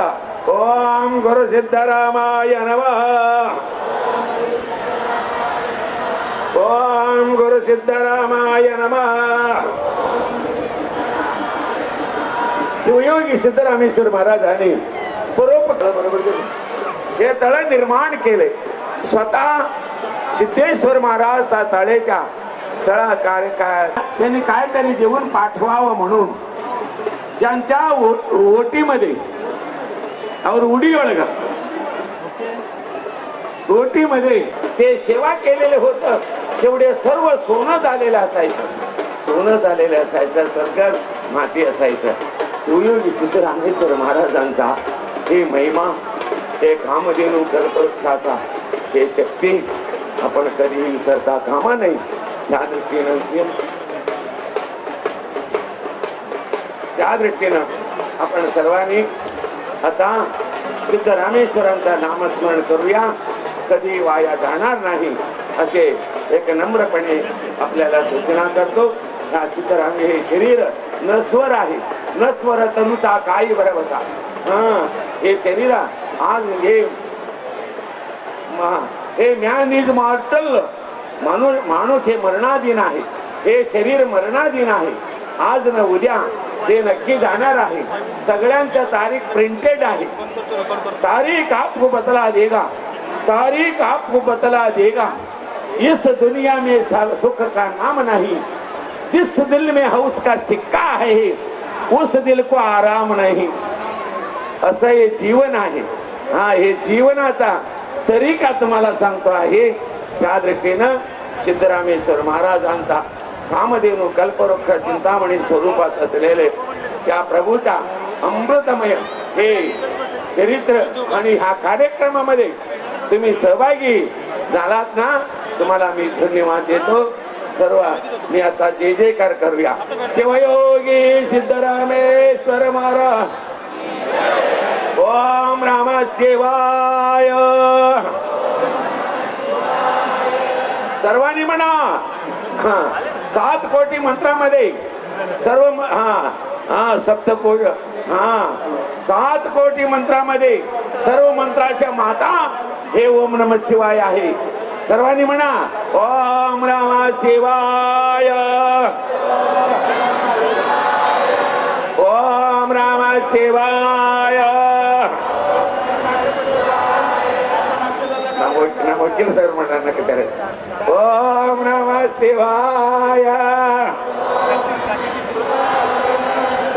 ओम गुरु सिद्धरामाय नमः. ओम गुरु सिद्धरामाय नमः. शिवयोगी सिद्धरामेश्वर महाराजांनी बरोबर हे तळ निर्माण केले. स्वतः सिद्धेश्वर महाराज त्या तळेच्या तळा त्यांनी काहीतरी देऊन पाठवावं म्हणून ज्यांच्या ओटीमध्ये और उडी ओळगा ओटीमध्ये ते सेवा केलेले होतं तेवढे सर्व सोनं झालेलं असायचं. सोनं झालेलं असायचं, सरकार माती असायचं. शिवयोगी सिद्धरामेश्वर महाराजांचा हे महिमा, हे कामधेनू कल्पवृक्षाचा हे शक्ती आपण कधी विसरता कामा नाही. त्या दृष्टीनं आपण सर्वांनी आता सिद्धरामेश्वरांचा नामस्मरण करूया. कधी वाया जाणार नाही असे एक नम्रपणे आपल्याला सूचना करतो. हा सिद्धरामे हे शरीर नश्वर आहे. नश्वर तनुचा काही बसा. हे शरीर आज हे मॅन इज मॉर्टल. माणूस हे मरणाधीन आहे. हे शरीर मरणाधीन आहे. आज न उद्या ते नक्की जाणार आहे. सगळ्यांच्या तारीख प्रिंटेड आहे. तारीख आपको बतला देगा, तारीख आपको बतला देगा. इस दुनिया में सुख का नाम नहीं. जिस दिल में हौस का सिक्का है उस दिल को आराम नहीं. असं हे जीवन आहे. हा हे जीवनाचा तरीका तुम्हाला सांगतो आहे. त्या दृष्टीनं सिद्धरामेश्वर महाराजांचा कामधेनू कल्पवृक्ष चिंतामणी स्वरूपात असलेले त्या प्रभूचा अमृतमय हे चरित्र आणि ह्या कार्यक्रमामध्ये तुम्ही सहभागी झालात ना, तुम्हाला मी धन्यवाद देतो. सर्व मी आता जय जयकार करूया. शिवयोगी सिद्धरामेश्वर महाराज. ओम राम शिवाय. सर्वांनी म्हणा 7 कोटी मंत्रामध्ये सर्व सप्तकोश 7 कोटी मंत्रामध्ये सर्व मंत्राच्या माता हे ओम नमः शिवाय आहे. सर्वांनी म्हणा ओम नमः शिवाय. ओम ओम राम शिवाय वकील सर म्हणणार नका करायचं ओम नम शिवाय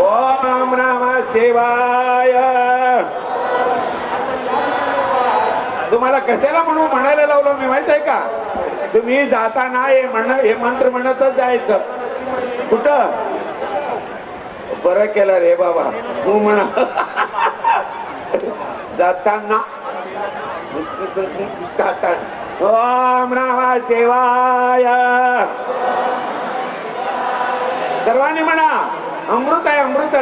ओम नम शिवाय तुम्हाला कशाला म्हणून म्हणायला लावलं मी माहित आहे का तुम्ही जाताना हे मंत्र म्हणतच जायचं कुठं बरं केलं रे बाबा तू म्हणा जाताना ओम नमः शिवाय सर्वांनी म्हणा अमृत आहे अमृत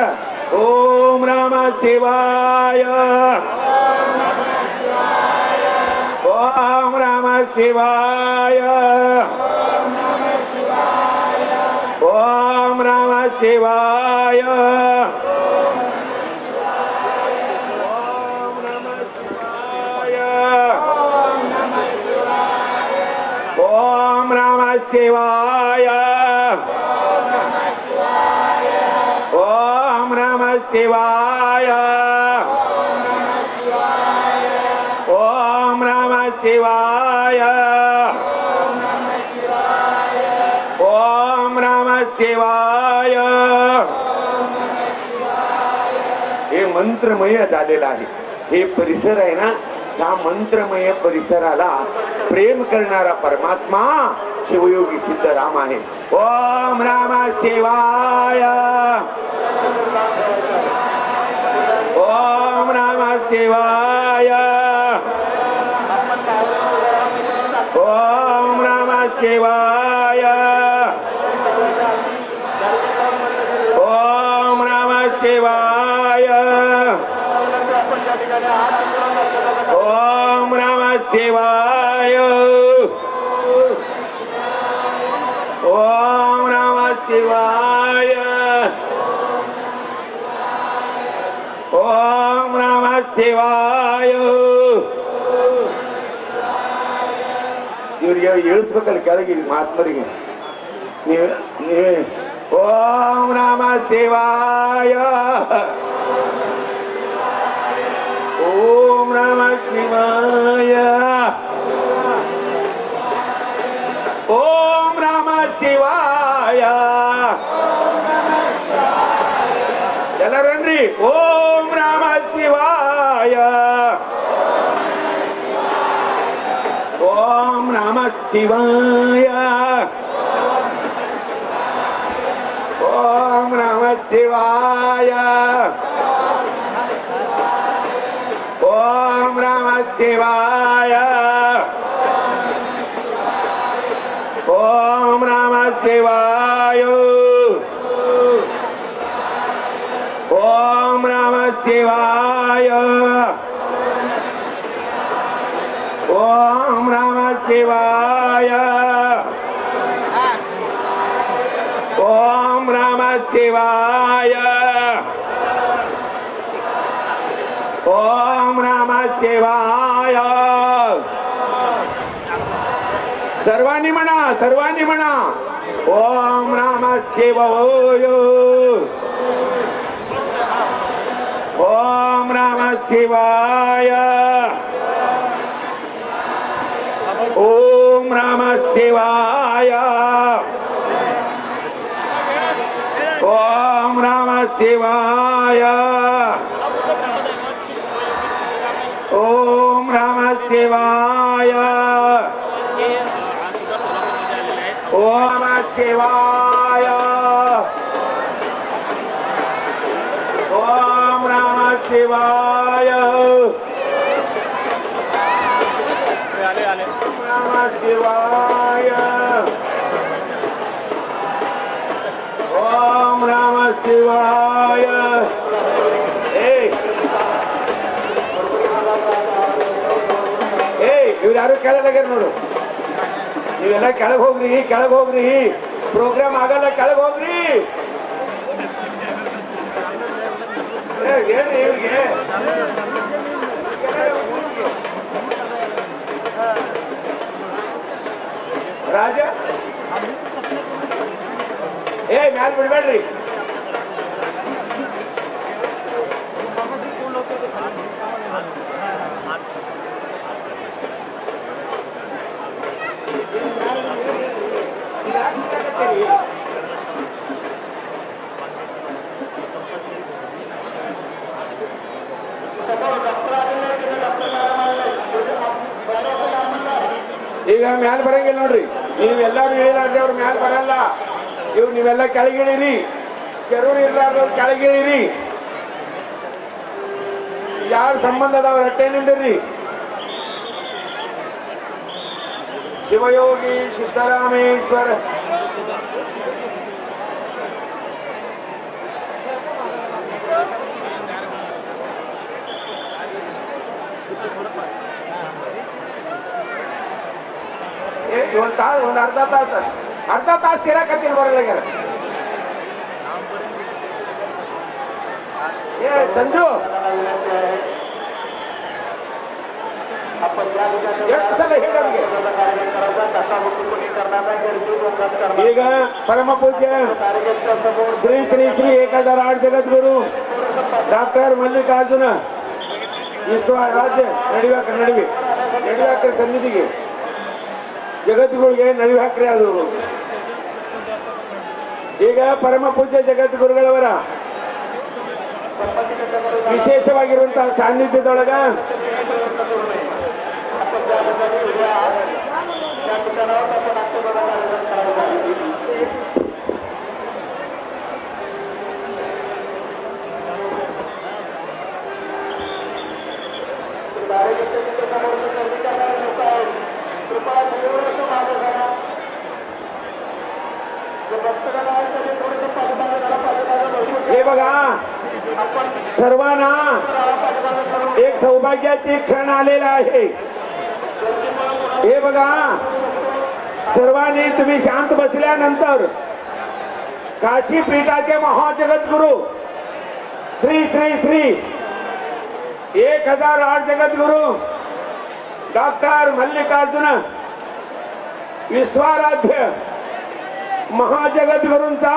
ओम नमः शिवाय ओम नमः शिवाय ओम नमः शिवाय ओम नमः शिवाय ओम नमः शिवाय ओम नमः शिवाय ओम नमः शिवाय हे मंत्रमय झालेलं आहे हे परिसर आहे ना या मंत्रमय परिसराला प्रेम करणारा परमात्मा शिवयोगी सिद्धराम आहे ओम नमः शिवाय ओम नमः शिवाय ओम नमः शिवाय ओम नमः शिवाय ओम नमः शिवाय ओम नमः शिवाय ओम नमः शिवाय ಇವ್ರಿಗೆ ಇಳಿಸ್ಬೇಕಲ್ಲ ಕೆಳಗೆ ಮಹಾತ್ಮರಿಗೆ ನೀವೇ ಓಂ ನಮಃ ಶಿವಾಯ ಓಂ ನಮಃ ಶಿವಾಯ ಓಂ ನಮಃ ಶಿವಾಯ ಎಲ್ಲರನ್ರಿ ಓಂ ನಮಃ ಶಿವಾಯ ಓಂ ನಮಃ ಶಿವಾಯ ಓಂ ನಮಃ ಶಿವಾಯ ಓಂ ನಮಃ ಶಿವಾಯ ಓಂ ನಮಃ ಶಿವಾಯ ಓಂ ನಮಃ ಶಿವಾಯ ಓಂ ನಮಃ ಶಿವಾಯ ಓಂ ನಮಃ ಶಿವಾಯ ಓಂ ನಮಃ ಶಿವಾಯ सर्वांनी म्हणा ओम नमः शिवाय ओम नमः शिवाय ओम नमः शिवाय ओम नमः शिवाय ओम नमः शिवाय ओम नमः शिवाय ओम नमः शिवाय नमः शिवाय ओम नमः शिवाय ಇವ್ರು ಯಾರು ಕೆಳಗೆ ನೋಡು ನೀವೆಲ್ಲ ಕೆಳಗೆ ಹೋಗ್ರಿ ಪ್ರೋಗ್ರಾಮ್ ಆಗಲ್ಲ ಕೆಳಗೆ ಹೋಗ್ರಿ ಹೇಳ್ರಿ ಇವ್ರಿಗೆ ರಾಜ ಮ್ಯಾಲ್ ಬಿಡ್ಬೇಡ್ರಿ ಈಗ ಮ್ಯಾಲ ಬರಂಗಿಲ್ಲ ನೋಡ್ರಿ, ನೀವೆಲ್ಲರೂ ಇಳಿಲಾರ್ದವ್ರು ಮ್ಯಾಲ ಬರಲ್ಲ. ನೀವೆಲ್ಲ ಕೆಳಗಿಳಿರಿ, ಕೆರೂರು ಇರ್ಲಾರ್ದವ್ರು ಕೆಳಗಿಳಿರಿ. ಯಾರ ಸಂಬಂಧ ಅದಾವ ರಟ್ಟೆ ನಿಂದಿರ್ರಿ. ಶಿವಯೋಗಿ ಸಿದ್ದರಾಮೇಶ್ವರ ಒಂದು ಅರ್ಧ ತಾಸು ತಿರಕತ್ತೀನಿ ಬರಲಾಗ್ಯಾರ. ಸಂಜು ಎಷ್ಟು ಸಲ ಹೇಳೋರಿಗೆ. ಈಗ ಪರಮ ಪೂಜ್ಯ ಶ್ರೀ ಶ್ರೀ ಶ್ರೀ ಏಕದಾರ ಜಗದ್ಗುರು ಡಾಕ್ಟರ್ ಮಲ್ಲಿಕಾರ್ಜುನ ವಿಶ್ವರಾಜ್ಯ ನಡಿವಾಕರ ಸನ್ನಿಧಿಗೆ ಜಗದ್ಗುರುಗೆ ನಡಿವಾಕ್ರೆ ಅದು. ಈಗ ಪರಮ ಪೂಜ್ಯ ಜಗದ್ಗುರುಗಳವರ ವಿಶೇಷವಾಗಿರುವಂತಹ ಸಾನ್ನಿಧ್ಯದೊಳಗ हे बघा, सर्वांना एक सौभाग्याचे क्षण आलेला आहे. हे बघा, सर्वांनी तुम्ही शांत बसल्यानंतर काशी पीठाचे महाजगद्गुरु श्री श्री श्री 1008 जगद्गुरु डॉक्टर मल्लिकार्जुन विश्वाराध्य महाजगद्गुरूंचा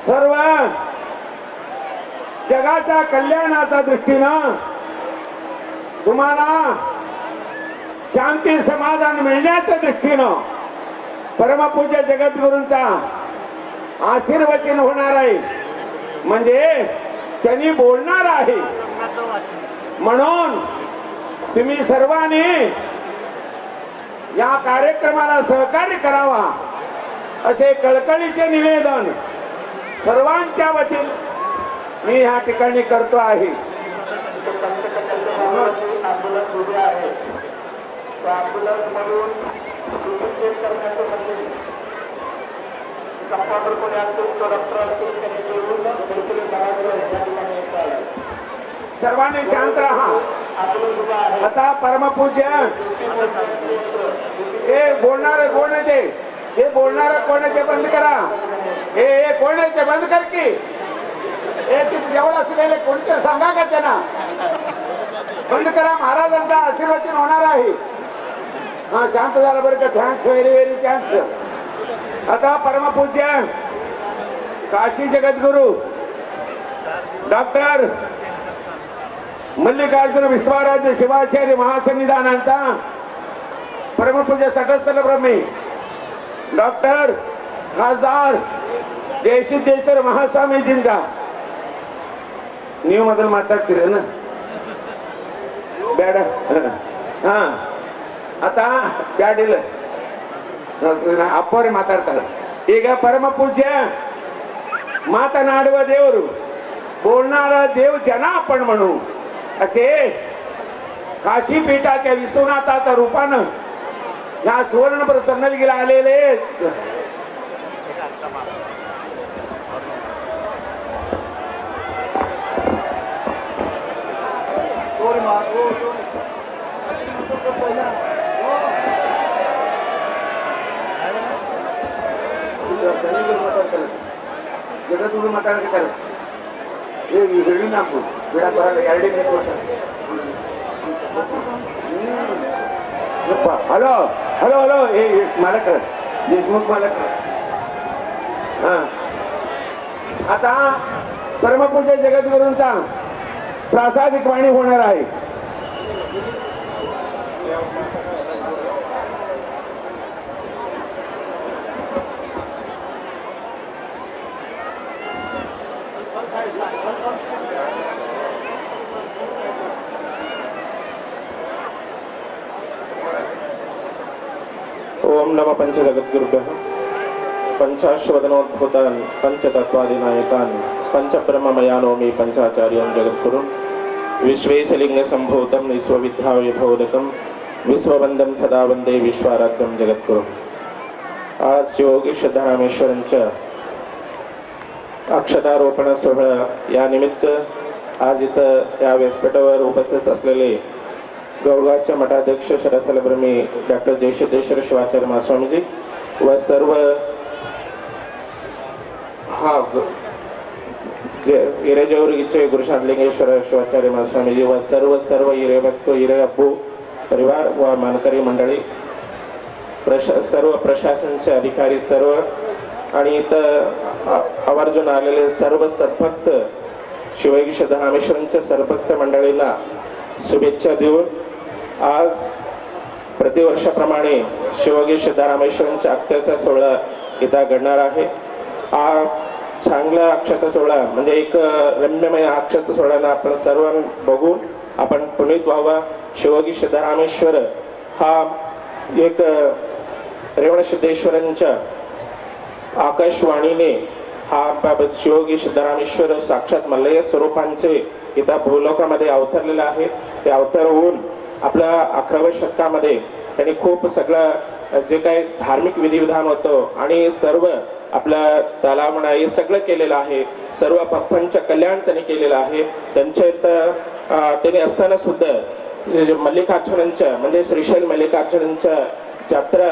सर्व जगाच्या कल्याणाच्या दृष्टीनं तुम्हाला शांती समाधान मिळण्याच्या दृष्टीनं परमपूज्य जगद्गुरूंचा आशीर्वचन होणार आहे. म्हणजे त्यांनी बोलणार आहे. म्हणून तुम्ही सर्वांनी या कार्यक्रमाला सहकार्य करावा असे कळकळीचे निवेदन सर्वांच्या वतीने मी या ठिकाणी करतो आहे. सर्वांनी शांत राहा. आता परमपूज्य हे बोलणारे कोण आहे हे बोलणारा कोण आहे ते बंद करा. हे कोण आहे ते बंद कर की. हे तिथे जवळ असलेले कोणते सांगा का त्यांना बंद करा. महाराजांचा आशीर्वचन होणार आहे. हा शांत झाला बरं का. Thanks, very very thanks. आता परमपूज्य काशी जगद्गुरु डॉक्टर मल्लिकार्जुन विश्वाराध्य शिवाचार्य महासन्निधानांचा परमपूज्य सटस्थल ब्रह्मी डॉक्टर खासदार जयसिद्धेश्वर महास्वामीजींचा ನೀವು ಮೊದಲು ಮಾತಾಡ್ತೀರೇನ ಬೇಡ. ಹಾ आता ಬ್ಯಾಡಿಲ್ಲ ಅಪ್ಪವ್ರೆ ಮಾತಾಡ್ತಾರೆ. ಈಗ ಪರಮ ಪೂಜ್ಯ ಮಾತನಾಡುವ ದೇವರು बोलणारा देव ज्यांना आपण म्हणू असे काशी पीठाच्या विश्वनाथाच्या रूपानं या सुवर्ण प्रसन्नलीला आलेले जगद्गुरु ಮಾತಾಡಕತ್ತಾರೆ. ಹೇಳಿ ನಾಕು ಬಿಡ ಬರಲ್ಲ 2 ಮಿನಿಟ್. ಹಲೋ ಹಲೋ ಹಲೋ मालक देशमुख मालक. हा आता परमपूज्य जगद्गुरूंचा प्रासादिक वाणी होणार आहे. ओम नम पंचजगद्गुरुभ्यः पंचाश्वदनोद्भूतान् पंचतत्त्वादिनायकान् पंचब्रह्ममयानोमि पंचाचार्यान् जगद्गुरुन् विश्वेशलिंगसम्भूतं विश्वविद्याविभोदकं विश्ववंदं सदा वंदे विश्वाराध्यं जगद्गुरुम्. आज योगी सिद्धरामेश्वरांच्या अक्षतारोपण सोहळा या निमित्त आज इथं या व्यासपीठावर उपस्थित असलेले गौरवाचे मठाध्यक्ष शरसलब्रह्मी डॉक्टर जयसिद्धेश्वर शिवाचार्य महास्वामीजी व सर्व हिरेजवरीचे गुरुशांतलिंगेश्वर शिवाचार्य महास्वामीजी व सर्व हिरेभक्त हिरे अप्पू परिवार व मानकरी मंडळी सर्व प्रशासनचे अधिकारी सर्व आणि इथं आवर्जून आलेले सर्व सद्भक्त शिवयोगी सिद्धरामेश्वरांच्या सद्भक्त मंडळींना शुभेच्छा देऊन आज प्रतिवर्षाप्रमाणे शिवयोगी सिद्धरामेश्वरांचा अक्षता सोहळा इथं घडणार आहे. हा चांगला अक्षता सोहळा म्हणजे एक रम्यमय अक्षता सोहळ्यानं आपण सर्वांना बघून आपण पुनीत व्हावा. शिवयोगी सिद्धरामेश्वर हा एक रेवणसिद्धेश्वरांच्या आकाशवाणीने हा शिवयोगी सिद्धरामेश्वर साक्षात मल्लय स्वरूपांचे इथं भूलोकामध्ये अवतरलेला आहे. ते अवतार होऊन आपल्या 11व्या शतकामध्ये त्यांनी खूप सगळं जे काही धार्मिक विधिविधान होतं आणि सर्व आपल्या त्याला म्हणा हे सगळं केलेलं आहे. सर्व भक्तांचं कल्याण त्यांनी केलेलं आहे. त्यांच्या इथं त्यांनी असताना सुद्धा मल्लिकार्जुनांच्या म्हणजे श्रीशैल मल्लिकार्जुनांच्या यात्रा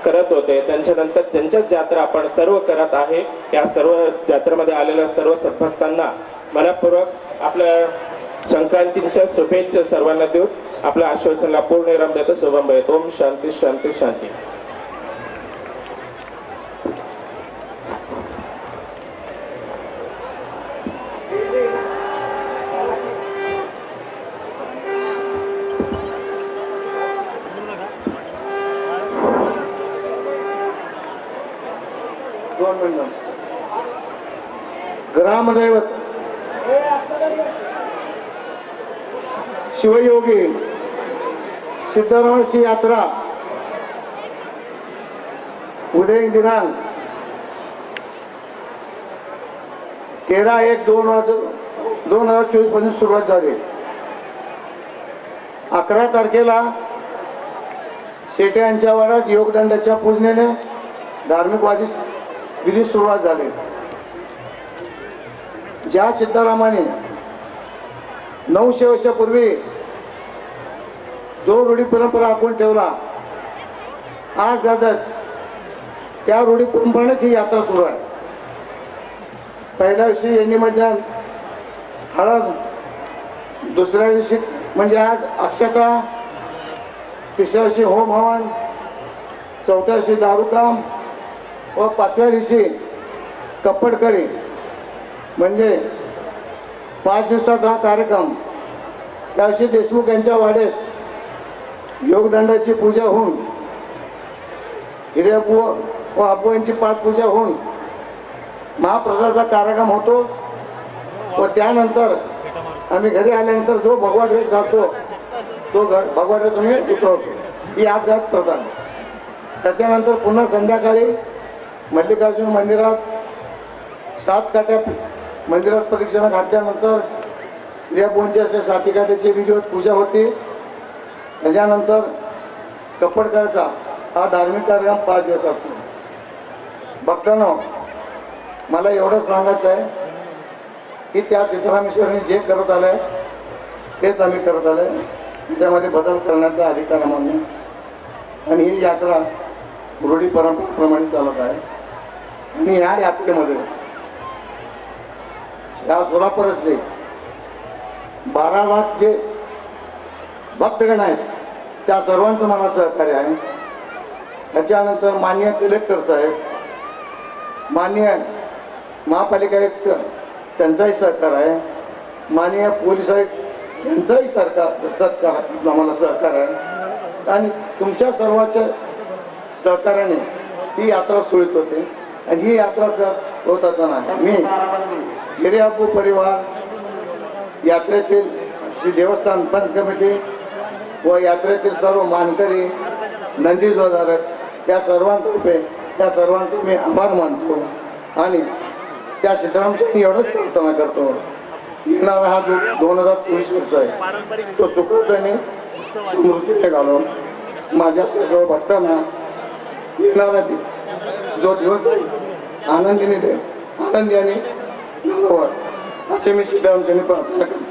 करत होते. त्यांच्यानंतर त्यांच्याच यात्रा आपण सर्व करत आहे. या सर्व यात्रेमध्ये आलेल्या सर्व सद्भक्तांना मनपूर्वक आपल्या संक्रांतीच्या शुभेच्छा सर्वांना देऊन आपल्या आश्वासनाला पूर्ण विराम देतो. शुभम भवतु. ओम शांती शांती शांती. दोन मिनिट. ग्रामदैवत शिवयोगी सिद्धरामेश्वरांची यात्रा उद्या दिनांक 13/1/2024 पासून सुरुवात झाली. 11 तारखेला शेटे यांच्या वाड्यात योगदंडाच्या पूजनेने धार्मिक विधी सुरुवात झाली. ज्या सिद्धरामाने 900 वर्षापूर्वी जो रूढी परंपरा आखून ठेवला आज गाजत त्या रूढी परंपरेनेच ही यात्रा सुरू आहे. पहिल्या दिवशी यांनी म्हणजे हळद, दुसऱ्या दिवशी म्हणजे आज अक्षता, तिसऱ्या दिवशी होम हवन, चौथ्या दिवशी दारूकाम व 5व्या दिवशी कप्पडकडी म्हणजे 5 दिवसाचा हा कार्यक्रम. त्या दिवशी देशमुख यांच्या वाड्यात योगदंडाची पूजा होऊन हिरेअप्पू व अप्पू यांची पाठपूजा होऊन महाप्रसादाचा कार्यक्रम होतो व त्यानंतर आम्ही घरी आल्यानंतर जो भगवा ड्रेस घालतो तो भगवा ड्रेस आम्ही उतरवतो. ही आज घात प्रथा. त्याच्यानंतर पुन्हा संध्याकाळी मल्लिकार्जुन मंदिरात 7 काट्या मंदिरात प्रदक्षिणा घातल्यानंतर हिरेअप्पूंची असे 7 काट्याची विधिवत पूजा होती. त्याच्यानंतर कप्पडकडचा हा धार्मिक कार्यक्रम 5 दिवस असतो. भक्तांनो, मला एवढं सांगायचं आहे की त्या सिद्धरामेश्वरांनी जे करत आलंय तेच आम्ही करत आलोय. त्याच्यामध्ये बदल करण्याचा अधिकार आम्हाला. आणि ही यात्रा रूढी परंपरेप्रमाणे चालत आहे. आणि या यात्रेमध्ये या सोलापूरचे 12 लाख जे भक्तगण आहेत त्या सर्वांचं मला सहकार्य आहे. त्याच्यानंतर माननीय कलेक्टर साहेब, माननीय महापालिका आयुक्त त्यांचाही सहकार आहे, माननीय पोलीस आयुक्त यांचाही सत्कार आम्हाला सहकार आहे. आणि तुमच्या सर्वांच्या सहकार्याने ही यात्रा सुरळीत होते. आणि ही यात्रा होत असताना मी हिरेअप्पू परिवार, यात्रेतील श्री देवस्थान पंच कमिटी व यात्रेतील सर्व मानकरी, नंदीध्वजारक या सर्वांतर्फे त्या सर्वांचे मी आभार मानतो आणि त्या सिद्धरामच्या एवढंच प्रार्थना करतो, येणारा हा जो 2024 वर्ष आहे तो सुखाने समृद्धीने घालून माझ्या सर्व भक्तांना येणारा जो दिवस आहे आनंदीने दे आनंदाने घालावा असे मी सिद्धरामच्या प्रार्थना करतो.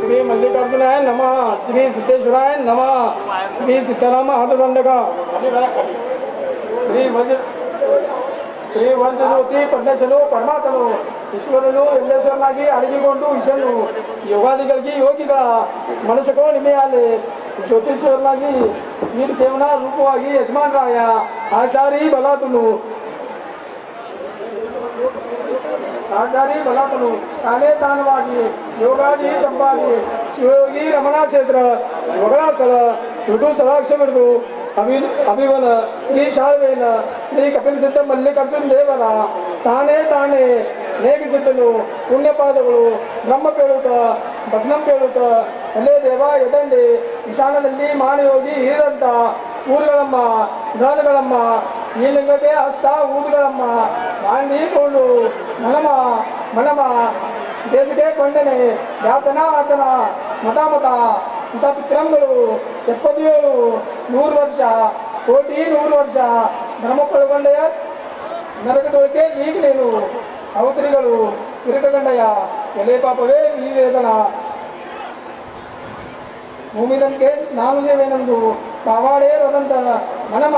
श्री मल्लिकार्जुनाय नमः, श्री सिद्धेश्वराय नमः, श्री सीताराम हातदंडका, ಶ್ರೀ ವಂಚಜ್ಯೋತಿ ಪದ್ಮಶಲು ಪರಮಾತ್ಮನು ಈಶ್ವರನು ಎಲ್ಲೇಶ್ವರನಾಗಿ ಅಡಗಿಕೊಂಡು ಈಶನು ಯೋಗಾದಿಗಳಿಗೆ ಯೋಗಿಗಳ ಮನುಷ್ಯಕೋ ನಿಮೆಯಾಲೆ ಜ್ಯೋತಿಶ್ವರನಾಗಿ ವೀರ ಸೇವನ ರೂಪವಾಗಿ ಯಜಮಾನ್ ರಾಯ ಆಚಾರಿ ಬಲಾತನು ತಾನೇ ತಾನವಾಗಿ ಯೋಗಾದಿ ಸಂಪಾದಿ ಶಿವಯೋಗಿ ರಮಣಾ ಕ್ಷೇತ್ರ ವಗಳ ಸ್ಥಳ ವಿಟು ಸ್ಥಳಾಕ್ಷ ಹಿಡಿದು ಅಭಿವನ ಶ್ರೀ ಶಾಲ್ವೇನ ಶ್ರೀ ಕಪಿಲ ಸಿದ್ಧ ಮಲ್ಲಿಕಾರ್ಜುನ ದೇವರ ತಾನೇ ನೇಗಿಸಿದ್ದನು ಪುಣ್ಯಪಾದಗಳು ಬ್ರಹ್ಮ ಕೇಳುತ್ತ ಭಸ್ನಂ ಕೇಳುತ್ತ ಅಲ್ಲೇ ದೇವ ಎದಂಡೆ ಈಶಾನದಲ್ಲಿ ಮಾನಯೋಗಿ ಹೀರಂತ ಊರುಗಳಮ್ಮ ದಾನಗಳಮ್ಮ ಈ ಲಿಂಗಕ್ಕೆ ಹಸ್ತ ಊರುಗಳಮ್ಮ ಮಾಡಿಕೊಂಡು ಮನಮ ದೇಶಕ್ಕೆ ಕೊಂಡನೆ ಯಾತನ ಆತನ ಮತ ಇಂಥ ಪಿತ್ರಂಗಳು 77 100 ವರ್ಷ ಕೋಟಿ 100 ವರ್ಷ ಧರ್ಮಪೊಳಗೊಂಡೆಯ ನರಕದೊಳಗೆ ಈಗಲೇನು ಅವತರಿಗಳು ತಿರುಗಗಂಡಯ್ಯ ಎಲೆ ಪಾಪವೇ ಈ ವೇದನ ಭೂಮಿದಂತೆ ನಾನು ದೇವೇನೆಂದು ಕಾವಾಡೇ ರದಂತ ಮನಮ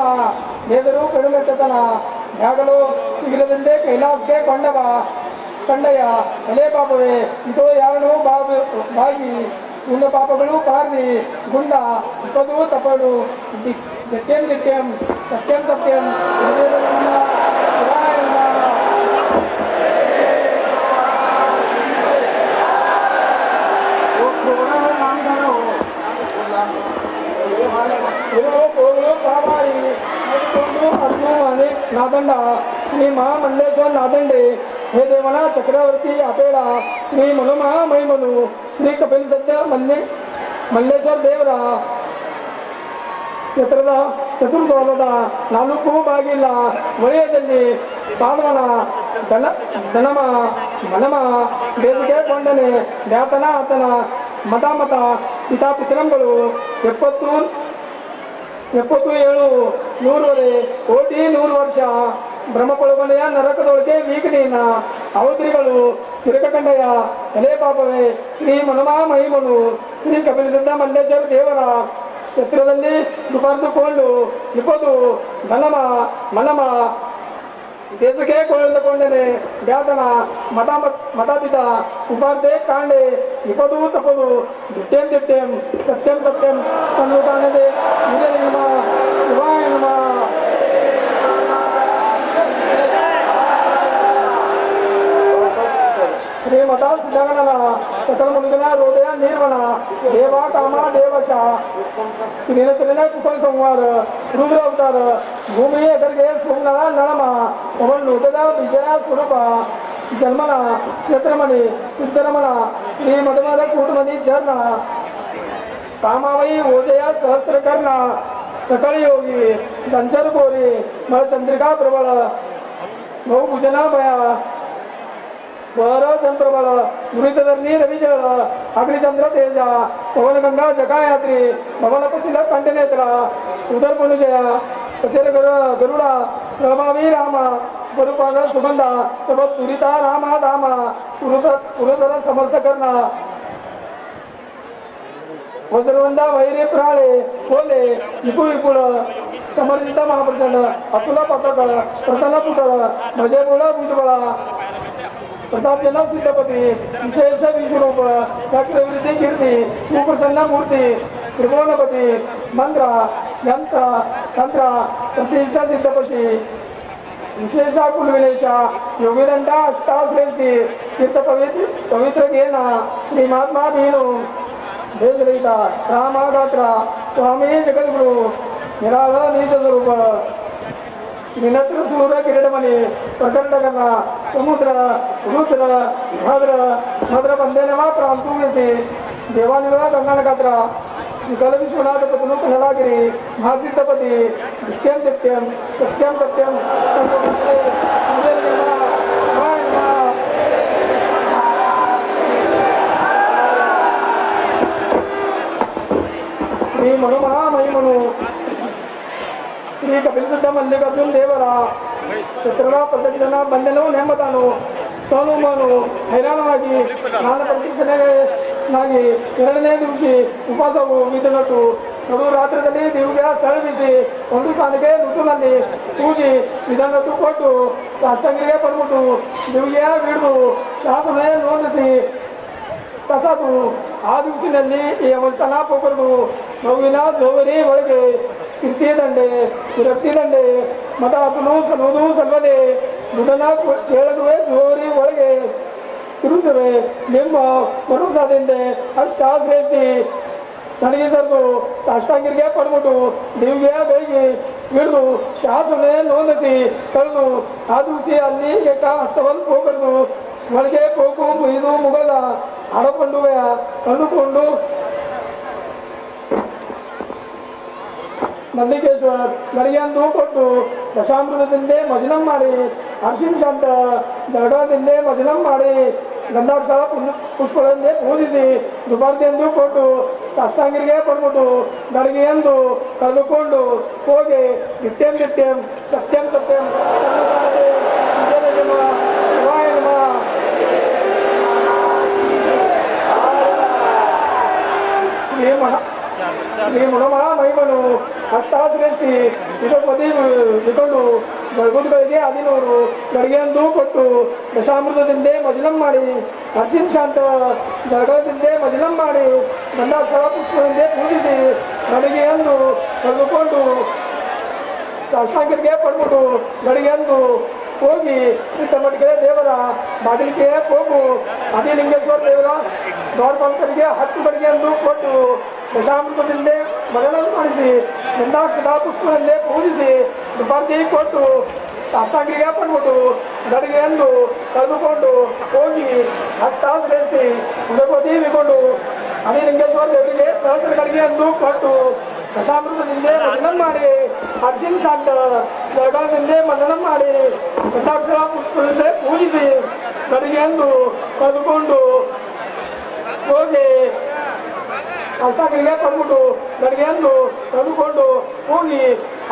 ಬೇದರು ಕಡುಮೆಟ್ಟತನ ಯಾಗಲು ಸಿಗಿಲದಂತೆ ಕೈಲಾಸಕ್ಕೆ ಕಂಡಯ್ಯ ಎಲೆ ಪಾಪವೇ ಇದೋ ಯಾರನು ಬಾಗಿ ಪುಣ್ಯ ಪಾಪಗಳು ಕಾರ್ದಿ ಗುಂಡ ಇಪ್ಪದು ತಪ್ಪಡು ದಿಟ್ಟೆಂ ಸತ್ಯಂ नादंड श्री महामल्लेश्वर नादंडे हे देवना चक्रवर्ती आपेला श्री मनुमा मैमनु श्री कपिल सत्य मल्लेश्वर देवरा ಕ್ಷೇತ್ರದ ಚತುರ್ದ್ವಾರದ 4 ಬಾಗಿಲ ವಲಯದಲ್ಲಿ ಪಾದವನ ಮನಮ ಬೇಸಿಗೆ ಕೊಂಡನೆ ಜ್ಞಾತನ ಆತನ ಮತ ಪಿತಾ ಪಿತರಂಗಳು 77 100 ಕೋಟಿ 100 ವರ್ಷ ಬ್ರಹ್ಮಪೊಳಗೊಂಡೆಯ ನರಕದೊಳಗೆ ವೀಕನೇನ ಅವತರಿಗಳು ತಿರುಗಕಂಡಯ್ಯ ಎಲೆ ಪಾಪವೇ ಶ್ರೀ ಮನುಮಾ ಮಹಿಮನು ಶ್ರೀ ಕಪಿಲ ಸಿದ್ಧ ಮಲ್ಲೇಶ್ವರ ದೇವರ ಕ್ಷೇತ್ರದಲ್ಲಿ ದುಬಾರ್ದುಕೊಂಡು ಇಪ್ಪದು ಮನಮ ದೇಶಕ್ಕೆ ಕೊಳ್ಳಕೊಂಡನೆ ಜ್ಞಾತನ ಮತಾಪಿತ ಉಪಾರ್ಧೆ ಕಾಂಡೆ ಇಪ್ಪದು ತಪ್ಪದು ದಿಟ್ಟೆಂ ಸತ್ಯಂ ಅನ್ನುತ್ತಾನದೆ ಇದೇ ನಮ ಶಿವಾಯ ನಮ. ಶ್ರೀಮಠ ಸಿದ್ಧಗಣನ ಸಕಲ ಮುನಿಗಣ ಹೃದಯ ನಿರ್ವಣ ದೇವ ಕಾಮ ದೇವಶ ನಿರತನ ಕುಪನ್ ಸಂವಾರ ರುದ್ರ ಅವತಾರ ಭೂಮಿ ಎದುರಿಗೆ ಸುಂಗಣ ನಳಮ ಪವನ್ ನೂತನ ವಿಜಯ ಸ್ವರೂಪ ಜನ್ಮನ ಕ್ಷೇತ್ರಮಣಿ ಸಿದ್ದರಮಣ ಶ್ರೀ ಮಧುಮರ ಕೂಟಮಣಿ ಚರಣ ಕಾಮಾವಯಿ ಓಜಯ ಸಹಸ್ರಕರ್ಣ ಸಕಳ ಯೋಗಿ ಸಂಚರ ಕೋರಿ ಮಳಚಂದ್ರಿಕಾ ಪ್ರಬಳ ಬಹುಭುಜನ ಭಯ जनप्रबल दुरितधर्णी रविजळ अग्निचंद्र तेज पवनगंगा जगायात्री भवनपतील कंठनेत्र उदरपनुजय कचेर गरुडा प्रभावी राम स्वरूपाद सुगंधा सबत तुरिता रामा धामा पुरधर समर्थ करणा वज्रवंदा वैरे प्राळे कोले विपुल समर्जित महाप्रचंड अतुल पटक प्रतन पुटळ भजे बोळ भुजबळ प्रतापजनक सिद्धपती विशेष विश्वरूप चक्रवृत्ती कीर्ती सुप्रसन्न मूर्ती त्रिभुवनपती मंत्र यंत्र तंत्र प्रतिष्ठा सिद्धपशी विशेष कुलविलेशा योगिदंडा अष्टाश्रेष्ठी तीर्थ पवित्र घेना श्री महात्मा भीनु देशरहिता रामगात्र स्वामी जगद्गुरु निराळ नीच स्वरूप त्रिनेत्र सूर्य किरीटमणि प्रकंडगण समुद्र रुद्र भद्र भद्र बंदे नवा प्रांतुसी देवानिवा गंगानगात्र विकल विश्वनाथ पतनु कहलागिरी महासिद्धपति नित्यं नित्यं सत्यं सत्यं श्री मनु महामही मनु ಶ್ರೀ ಕಪಿಲಸಿದ್ಧ ಮಲ್ಲಿಕಾರ್ಜುನ ದೇವರ ಚಿತ್ರದ ಪ್ರದಕ್ಷಿಣ ಬಂದೆನೋ ನೆಮ್ಮದಾನು ಸೋನು ಮಾನು ಹೈರಾಣವಾಗಿ ನಾನು ಪ್ರದಕ್ಷಿಣೆಗಾಗಿ 2ನೇ ದಿವಸ ಉಪವಾಸವು ವಿಧನಟ್ಟು ನಡು ರಾತ್ರಿಯಲ್ಲಿ ದೇವಿಗೆ ಸ್ಥಳವಿಸಿ ಒಂದು ಸ್ಥಾನಕ್ಕೆ ಋತುನಲ್ಲಿ ಪೂಜೆ ವಿಧಾನಟ್ಟು ಕೊಟ್ಟು ಸಾಷ್ಟಾಂಗಿಗೆ ಬಂದ್ಬಿಟ್ಟು ದೇವಿಗೆ ಹಿಡಿದು ಶಾಸನೆ ನೋಂದಿಸಿ ಕಸದು ಆ ದಿವಸದಲ್ಲಿ ಈ ಅವಸ್ಥಾನ ಹೋಗಬಾರ್ದು ನೋವಿನ ಜೋವರಿ ಒಳಗೆ ಕೀರ್ತಿ ದಂಡೆ ವಿರಕ್ತಿ ದಂಡೆ ಮತ ಹತ್ತನು ಸಲುವುದು ಸಲ್ವದೆ ಬುಧನ ಕೇಳದುವೆ ಜೋವರಿ ಒಳಗೆ ತಿರುಗುತ್ತವೆ ನಿಮ್ಮ ಮರುಸಾದಿಂದ ಅಷ್ಟಾಶ್ರೇಷ್ಠಿ ನನಗೆ ಸರ್ದು ಸಾಷ್ಟಾಂಗಿರಿಗೆ ಪಡ್ಬಿಟ್ಟು ದೇವಿಗೆ ಬೆಳಿಗ್ಗೆ ಹಿಡಿದು ಶಾಸನೆ ನೋಂದಿಸಿ ಕಳೆದು ಆ ದಿವಸ ಅಲ್ಲಿ ಏಕ ಅಷ್ಟವನ್ನು ಹೋಗಬಾರ್ದು ಒಳಗೆ ಹೋಗು ಮುಗಿದು ಮುಗದ ಹಡಪಂಡುವೆ ಕಂಡುಕೊಂಡು ಮಲ್ಲಿಕೇಶ್ವರ್ ಗಡಿಯಂದು ಕೊಟ್ಟು ದಶಾಮೃತದಿಂದೇ ಮಜನಂ ಮಾಡಿ ಅರ್ಶಿನ್ ಶಾಂತ ಜಗಡದಿಂದೇ ಮಜನಂ ಮಾಡಿ ಗಂಧಾಕ್ಷರ ಪುಷ್ಪಗಳನ್ನೇ ಪೂಜಿಸಿ ದುಬಾರ್ದೆಂದು ಕೊಟ್ಟು ಸಾಷ್ಟಾಂಗಿರಿಗೆ ಪಡ್ಬಿಟ್ಟು ಗಡಿಗೆಯಂದು ಕಳೆದುಕೊಂಡು ಹೋಗಿ ನಿತ್ಯಂ ನಿತ್ಯಂ ಸತ್ಯಂ ಸತ್ಯಂ ಶಿವಾಯ ನಮಃ ಶ್ರೀ ಮಹಿಮನು ಅಷ್ಟಾಶ್ರೇಷ್ಠಿ ತಿರುಪತಿ ಹಿಡ್ಕೊಂಡು ಗರ್ಭಗಳಿಗೆ 11 ಗಡಿಗೆಯಂದು ಕೊಟ್ಟು ದಶಾಮೃತದಿಂದೇ ಮಜನಂ ಮಾಡಿ ಅರ್ಶಿನ್ ಶಾಂತ ಜಗದಿಂದೇ ಮಜನಂ ಮಾಡಿ ಗಂಧಾಕ್ಷರ ಪುಷ್ಪದಿಂದೇ ಪೂಜಿಸಿ ಗಡಿಗೆಯಂದು ಕಳೆದುಕೊಂಡು ಸಾಷ್ಟಾಂಗಿರಿಗೆ ಪಡ್ಬಿಟ್ಟು ಗಡಿಗೆಯಂದು ಹೋಗಿ ಸಿದ್ದಮಟ್ಟಿಗೆ ದೇವರ ಬಾಗಿಲಿಗೆ ಹೋಗು ಆದಿಲಿಂಗೇಶ್ವರ ದೇವರ ದ್ವಾರಪಾಲಕರಿಗೆ 10 ಗಡಿಗೆಯಂದು ಕೊಟ್ಟು ದಶಾಮೃತದಿಂದೇ ಮರಣ ಮಾಡಿಸಿ ಗಂಧಾಕ್ಷರ ಪುಷ್ಪದಿಂದೇ ಪೂಜಿಸಿ ದುಪಾರ್ತಿ ಕೊಟ್ಟು ಸಾಷ್ಟಾಂಗಿರಿಗೆ ಪಡ್ಬಿಟ್ಟು ಗಡಿಗೆಯಂದು ಕಳೆದುಕೊಂಡು ಹೋಗಿ ಹತ್ತಾಶ್ರೇಷ್ಠಿ ಉಡಪತಿ ಬಿಕೊಂಡು ಆದಿಲಿಂಗೇಶ್ವರ ದೇವರಿಗೆ ಸಹಸ್ರ ಗಡಿಗೆಯಂದು ಕೊಟ್ಟು ದಶಾಮೃತದಿಂದೇ ಮನನ ಮಾಡಿ ಅರ್ಶಿನ್ ಶಾಂತ ಜಗದಿಂದೇ ಮನನ ಮಾಡಿ ಗಂಧಾಕ್ಷರ ಪುಷ್ಪದಿಂದೇ ಪೂಜಿಸಿ ಗಡಿಗೆಯಂದು ಕಳೆದುಕೊಂಡು ಹೋಗಿ ಅಷ್ಟಾಗಿರಿಗೆ ತಂದ್ಬಿಟ್ಟು ಗಡಿಗೆಯಂದು ಕಳೆದುಕೊಂಡು ಹೋಗಿ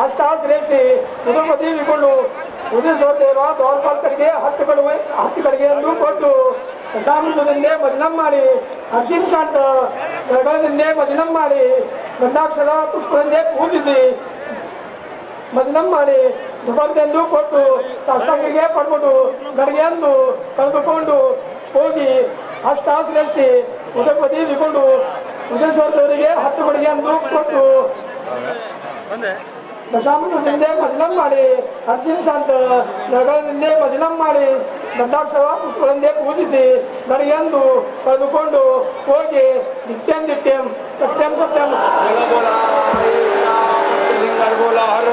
ಅಷ್ಟಾಶ್ರೇಷ್ಠಿ ಉದಪತಿ ಬಿಕೊಂಡು ಉದಯೇಶ್ವರ ದೇವ ದ್ವಾರಪಾಲಕರಿಗೆ 10 ಗಡಿಗೆಯಂದು ಕೊಟ್ಟು ದಶಾಮೃತದಿಂದೇ ಮಜನಂ ಮಾಡಿ ಅರ್ಶಿನ್ ಶಾಂತ ಜಗದಿಂದೇ ಮಜನಂ ಮಾಡಿ ಗಂಧಾಕ್ಷರ ಪುಷ್ಪದಿಂದೇ ಪೂಜಿಸಿ ಮಜನಂ ಮಾಡಿ ದುಬಾರ್ದೆಂದು ಕೊಟ್ಟು ಸಾಷ್ಟಾಂಗಿರಿಗೆ ಪಡ್ಬಿಟ್ಟು ಗಡಿಗೆಯಂದು ಕಳೆದುಕೊಂಡು ಹೋಗಿ ಅಷ್ಟಾಶ್ರೇಷ್ಠಿ ಉದಪತಿ ಬಿಕೊಂಡು ಉದಯೇಶ್ವರ ದೇವರಿಗೆ 10 ಗಡಿಗೆಯಂದು ಕೊಟ್ಟು ದಶಾಮೃತದಿಂದೇ ಮಜನಂ ಮಾಡಿ ಅರ್ಶಿನ್ ಶಾಂತ ಜಗದಿಂದೇ ಮಜನಂ ಮಾಡಿ ಗಂಧಾಕ್ಷರ ಪುಷ್ಪಗಳಿಂದೇ ಪೂಜಿಸಿ ಗಡಿಗೆಯಂದು ಕಳೆದುಕೊಂಡು ಹೋಗಿ ನಿತ್ಯಂ ನಿತ್ಯಂ ಸತ್ಯಂ ಸತ್ಯಂ बोला हर